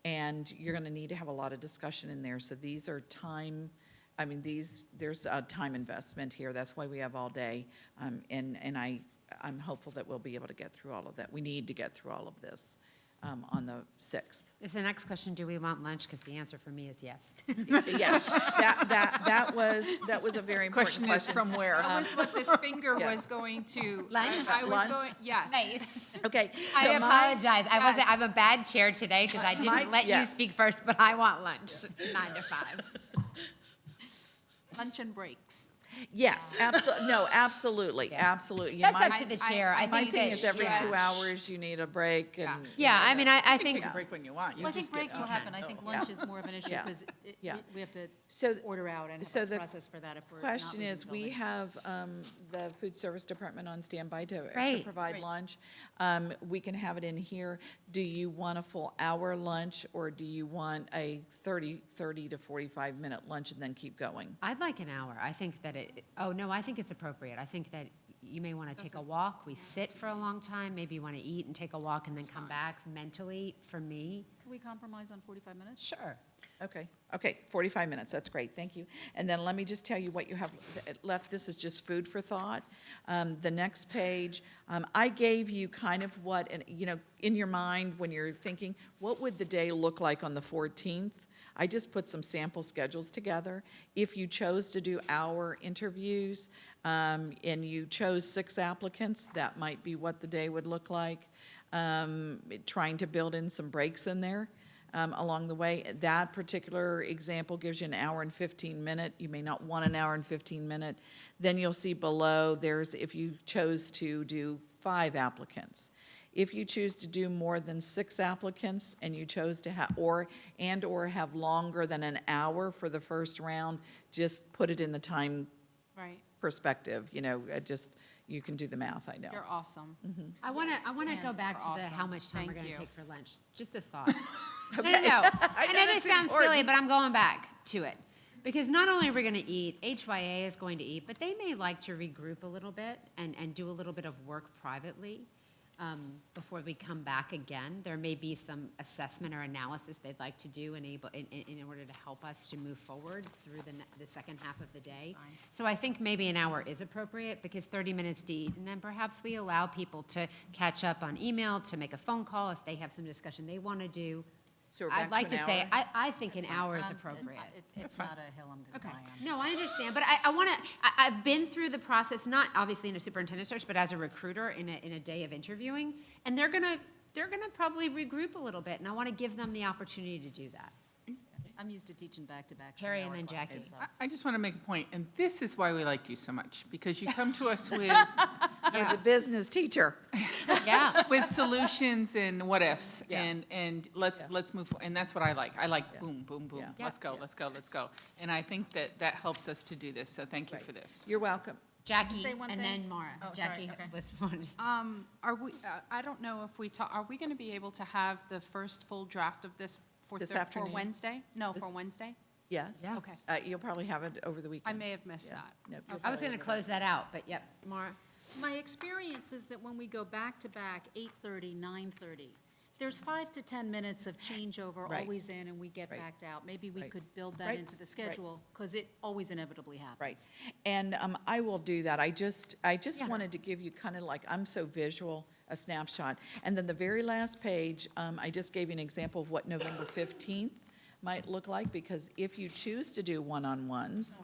and you're going to need to have a lot of discussion in there. So these are time, I mean, there's a time investment here. That's why we have all day. And I'm hopeful that we'll be able to get through all of that. We need to get through all of this on the 6th. Is the next question, do we want lunch? Because the answer for me is yes. Yes, that was a very important Question question. is from where? That was what this finger Yeah. was going to. Lunch? I was Lunch? going, yes. Okay. I so apologize. I wasn't, yes. I'm a bad chair today because I didn't let you yes. speak first, but I want lunch, 9 to 5. Lunch and breaks. Yes, absolutely, no, absolutely, Yeah. absolutely. You That's might- up to the chair. I My think thing that, is every yeah. 2 hours, you need a break Yeah. and. Yeah, I mean, I You can think, take a break when you want. You Well, I think just get breaks will up happen. and I think go. lunch is more of an issue Yeah. because Yeah. we have to So, order out and so have the a process for that if we're not question leaving is, the we building. have the food service department on standby to Great. provide Great. lunch. We can have it in here. Do you want a full hour lunch, or do you want a 30 to 45-minute lunch and then keep going? I'd like an hour. I think that I think it's appropriate. I think that you may want to take a walk. We sit for a long time. Maybe you want to eat and take a walk and then come back mentally, for me. Can we compromise on 45 minutes? Sure. Okay, 45 minutes, that's great, thank you. And then let me just tell you what you have left, this is just food for thought. The next page, I gave you kind of what, and you know, in your mind, when you're thinking, what would the day look like on the 14th? I just put some sample schedules together. If you chose to do hour interviews, and you chose 6 applicants, that might be what the day would look like. Trying to build in some breaks in there. Along the way. That particular example gives you an hour and 15-minute. You may not want an hour and 15-minute. Then you'll see below, there's if you chose to do 5 applicants. If you choose to do more than 6 applicants and you chose to have, or have longer than an hour for the first round, just put it in the time Right. perspective, you know, you can do the math, I know. You're awesome. I want to go back to the Awesome. how much time we're Thank going to you. take for lunch. Just a thought. No. I know this that's sounds silly, important. but I'm going back to it. Because not only are we going to eat, HYA is going to eat, but they may like to regroup a little bit and do a little bit of work privately before we come back again. There may be some assessment or analysis they'd like to do in order to help us to move forward through the second half of the day. Fine. So I think maybe an hour is appropriate because 30 minutes to eat, and then perhaps we allow people to catch up on email, to make a phone call if they have some discussion they want to do. So we're back I'd like to an say, hour? I think an hour is And appropriate. It's not a hill I'm going to Okay, die on. no, I understand, but I want to, I've been through the process, not obviously in a superintendent search, but as a recruiter in a day of interviewing, and they're gonna probably regroup a little bit, and I want to give them the opportunity to do that. I'm used to teaching back-to-back. Terry and 3-hour then classes, Jackie. so. I just want to make a point, and this is why we liked you so much, because you come to us with, As a business teacher. Yeah, with solutions and what ifs, Yeah. and let's move, and that's what I like. I like boom, boom, boom, Yeah. let's go, let's go, let's go. And I think that helps us to do this, so thank you for this. You're welcome. Jackie, Say one and thing? then Mara. Oh, sorry, Jackie okay. was one. Are we, I don't know if are we going to be able to have the first full draft of this for This for afternoon? Wednesday? No, This- for Wednesday? Yes. Yeah. Okay. You'll probably have it over the I weekend. may have missed Yeah. that. No, you'll I was probably going to have it. close that out, but yep, Mara. My experience is that when we go back-to-back, 8:30, 9:30, there's 5 to 10 minutes of changeover Right. always in and we get Right. backed out. Maybe we Right. could build that Right. into the Right. schedule, because it always inevitably happens. Right, and I will do that. I just Yeah. wanted to give you kind of like, I'm so visual, a snapshot. And then the very last page, I just gave you an example of what November 15th might look like, because if you choose to do one-on-ones,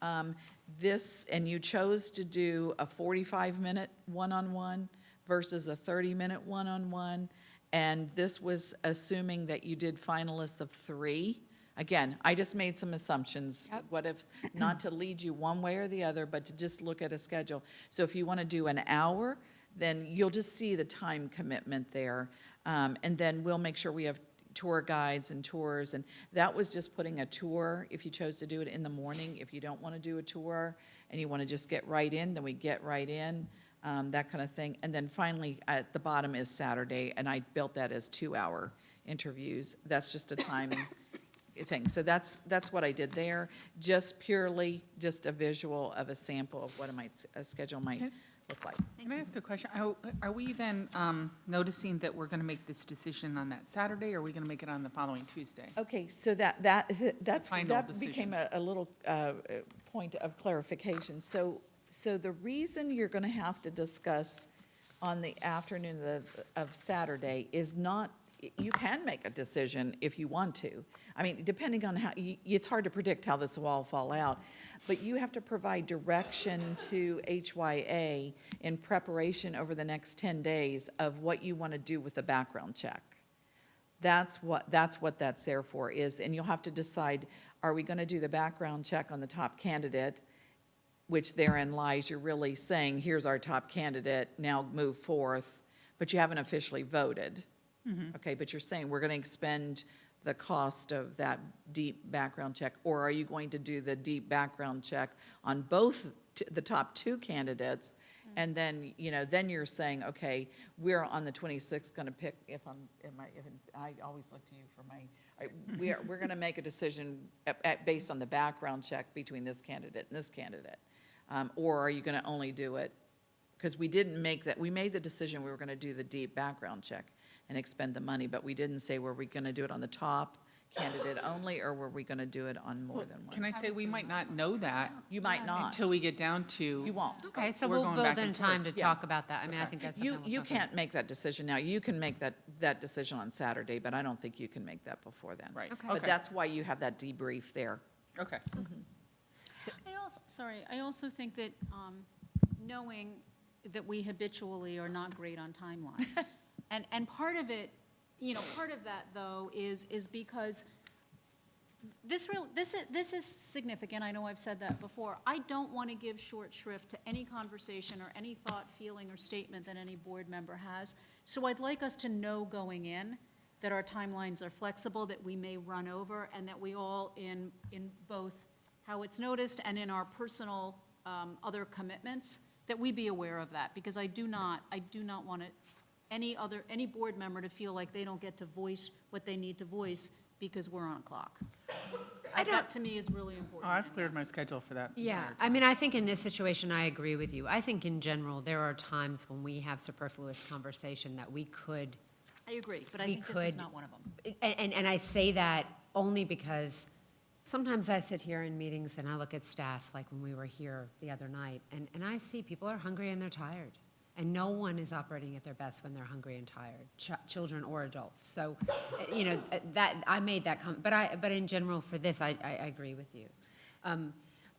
and you chose to do a 45-minute one-on-one versus a 30-minute one-on-one, and this was assuming that you did finalists of 3. Again, I just made some assumptions. Yep. What if, not to lead you one way or the other, but to just look at a schedule. So if you want to do an hour, then you'll just see the time commitment there. And then we'll make sure we have tour guides and tours. And that was just putting a tour, if you chose to do it in the morning. If you don't want to do a tour and you want to just get right in, then we get right in, that kind of thing. And then finally, at the bottom is Saturday, and I built that as 2-hour interviews. That's just a timing thing. So that's what I did there, just purely just a visual of a sample of what a schedule might look like. Can I ask a question? Are we then noticing that we're going to make this decision on that Saturday, or are we going to make it on the following Tuesday? Okay, so Final that decision. became a little point of clarification. So the reason you're going to have to discuss on the afternoon of Saturday is not, you can make a decision if you want to. I mean, depending on how, it's hard to predict how this will all fall out, but you have to provide direction to HYA in preparation over the next 10 days of what you want to do with the background check. That's what that's there for is, and you'll have to decide, are we going to do the background check on the top candidate, which therein lies, you're really saying, here's our top candidate, now move forth, but you haven't officially voted. Okay, but you're saying we're going to expend the cost of that deep background check, or are you going to do the deep background check on both the top 2 candidates? And then, then you're saying, okay, we're on the 26th going to pick, I always look to you for we're going to make a decision based on the background check between this candidate and this candidate. Or are you going to only do it, because we didn't make that, we made the decision we were going to do the deep background check and expend the money, but we didn't say, were we going to do it on the top candidate only, or were we going to do it on more than one? Can I say we might not know that You might not. until we get down to. You won't. Okay, so We're we'll going build back in and time forth. to Yeah. talk about that. I mean, I Okay. think that's something we'll You talk about. can't make that decision now. You can make that decision on Saturday, but I don't think you can make that before then. Right, Okay. But okay, that's why you have that debrief there. okay. I also think that knowing that we habitually are not great on timelines, and part of it, part of that though is because this is significant. I know I've said that before. I don't want to give short shrift to any conversation or any thought, feeling, or statement that any board member has. So I'd like us to know going in that our timelines are flexible, that we may run over, and that we all, in both how it's noticed and in our personal other commitments, that we be aware of that, because I do not want any board member to feel like they don't get to voice what they need to voice because we're on a clock. That to me is really Oh, important. I've cleared my schedule for that. Yeah, I mean, I think in this situation, I agree with you. I think in general, there are times when we have superfluous conversation that we could, I agree, but I we think this is could- not one of them. and I say that only because sometimes I sit here in meetings and I look at staff, like when we were here the other night, and I see people are hungry and they're tired. And no one is operating at their best when they're hungry and tired, children or adults. So, that, I made that comment, but in general, for this, I agree with you.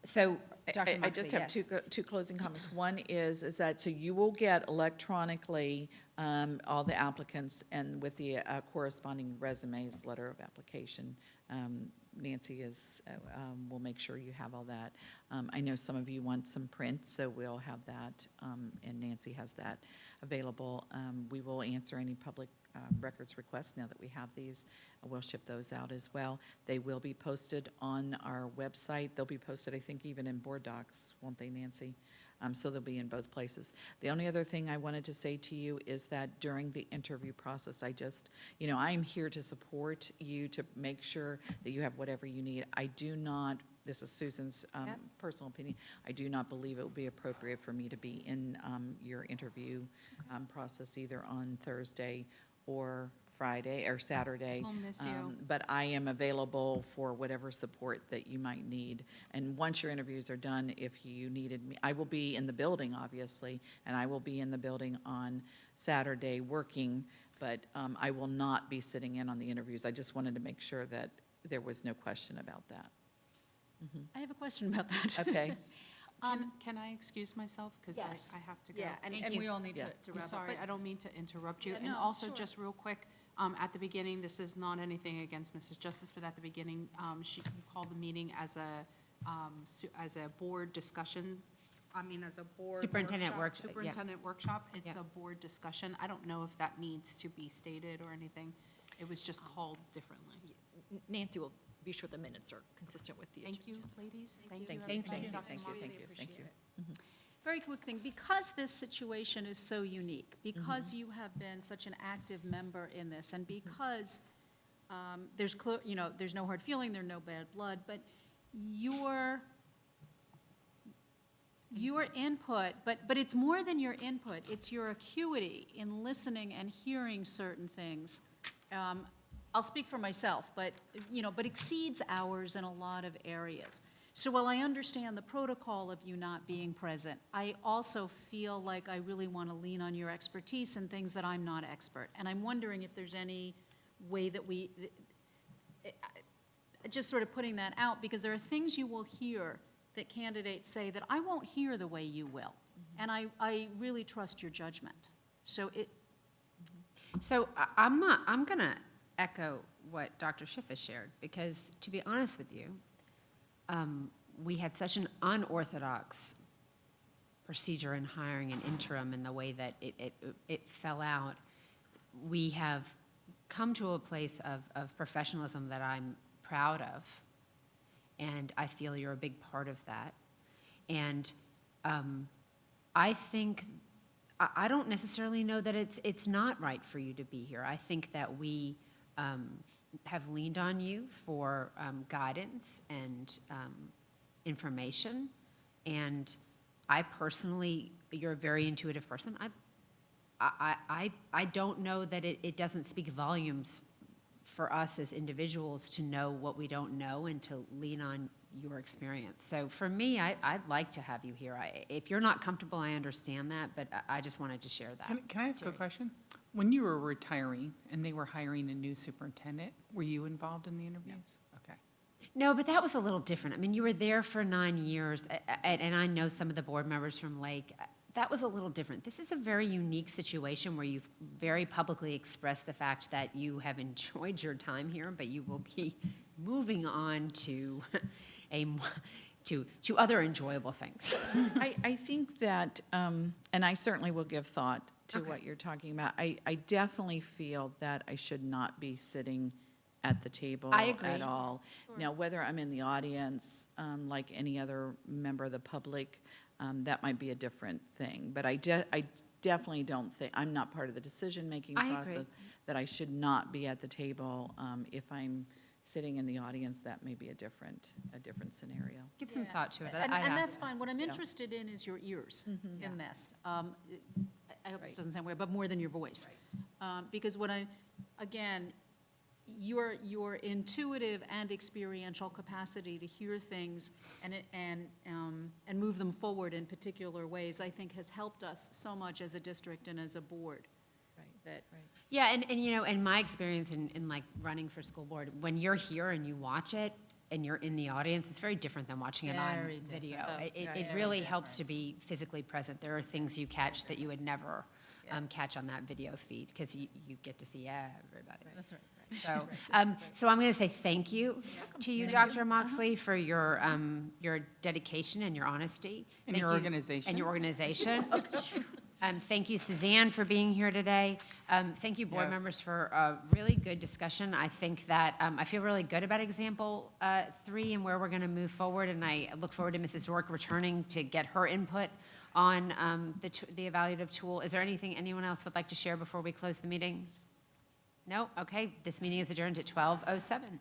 So, Dr. I just have Moxley, two closing comments. One is that, so you will get electronically all the applicants and with the corresponding resumes, letter of application. Nancy will make sure you have all that. I know some of you want some print, so we'll have that, and Nancy has that available. We will answer any public records requests now that we have these. We'll ship those out as well. They will be posted on our website. They'll be posted, I think, even in board docs, won't they, Nancy? So they'll be in both places. The only other thing I wanted to say to you is that during the interview process, I'm here to support you to make sure that you have whatever you need. I do not, this is Susan's Yep. personal opinion, I do not believe it would be appropriate for me to be in your interview process either on Thursday or Friday or Saturday. We'll miss you. But I am available for whatever support that you might need. And once your interviews are done, if you needed me, I will be in the building, obviously, and I will be in the building on Saturday working, but I will not be sitting in on the interviews. I just wanted to make sure that there was no question about that. I have a question about that. Okay? Can I excuse myself? Because Yes. I have to go. Yeah, Thank and you. we all need Yeah. to I'm wrap up. sorry, but- I don't mean to interrupt you. Yeah, And no, also, sure. just real quick, at the beginning, this is not anything against Mrs. Justice, but at the beginning, you called the meeting as a board discussion, as a board Superintendent workshop. yeah. Superintendent workshop. It's Yeah. a board discussion. I don't know if that needs to be stated or anything. It was just called differently. Nancy will be sure the minutes are consistent with the agenda. Thank you, ladies. Thank you. Thank you, everybody. thank you, Dr. thank you, Moxley, thank you, thank appreciate you. it. Very quick thing, because this situation is so unique, because you have been such an active member in this, and because there's no hard feeling, there's no bad blood, but your input, but it's more than your input, it's your acuity in listening and hearing certain things. I'll speak for myself, but exceeds ours in a lot of areas. So while I understand the protocol of you not being present, I also feel like I really want to lean on your expertise in things that I'm not expert. And I'm wondering if there's any way that just sort of putting that out, because there are things you will hear that candidates say that I won't hear the way you will. And I really trust your judgment. So So I'm going to echo what Dr. Schiff has shared, because to be honest with you, we had such an unorthodox procedure in hiring an interim in the way that it fell out. We have come to a place of professionalism that I'm proud of, and I feel you're a big part of that. And I think, I don't necessarily know that it's not right for you to be here. I think that we have leaned on you for guidance and information. And I personally, you're a very intuitive person. I don't know that it doesn't speak volumes for us as individuals to know what we don't know and to lean on your experience. So for me, I'd like to have you here. If you're not comfortable, I understand that, but I just wanted to share that. Can I ask a question? When you were retiring and they were hiring a new superintendent, were you involved in the interviews? Okay. No, but that was a little different. I mean, you were there for 9 years, and I know some of the board members from Lake. That was a little different. This is a very unique situation where you've very publicly expressed the fact that you have enjoyed your time here, but you will be moving on to to other enjoyable things. I think that, and I certainly will give thought to Okay. what you're talking about. I definitely feel that I should not be sitting at the table I agree. at all. Now, whether I'm in the audience, like any other member of the public, that might be a different thing. But I definitely don't think, I'm not part of the decision-making I agree. process, that I should not be at the table. If I'm sitting in the audience, that may be a different scenario. Give some Yeah. thought to it. And I'd ask. that's fine. What I'm interested in is your ears in this. I hope this doesn't sound weird, but more than your voice. Because again, your intuitive and experiential capacity to hear things and move them forward in particular ways, I think has helped us so much as a district and as a board. That Yeah, and my experience in like running for school board, when you're here and you watch it and you're in the audience, it's very different than watching it on Very video. different. It really helps to be physically present. There are things you catch that you would never catch on that video feed, because you get to see everybody. That's right. So I'm going to say thank you to you, Dr. Moxley, for your dedication and your honesty. And Thank your you- organization. And your organization. Thank you, Suzanne, for being here today. Thank you, board Yes. members, for a really good discussion. I think that, I feel really good about example 3 and where we're going to move forward, and I look forward to Mrs. Rourke returning to get her input on the evaluative tool. Is there anything anyone else would like to share before we close the meeting? No? Okay, this meeting is adjourned at 12:07.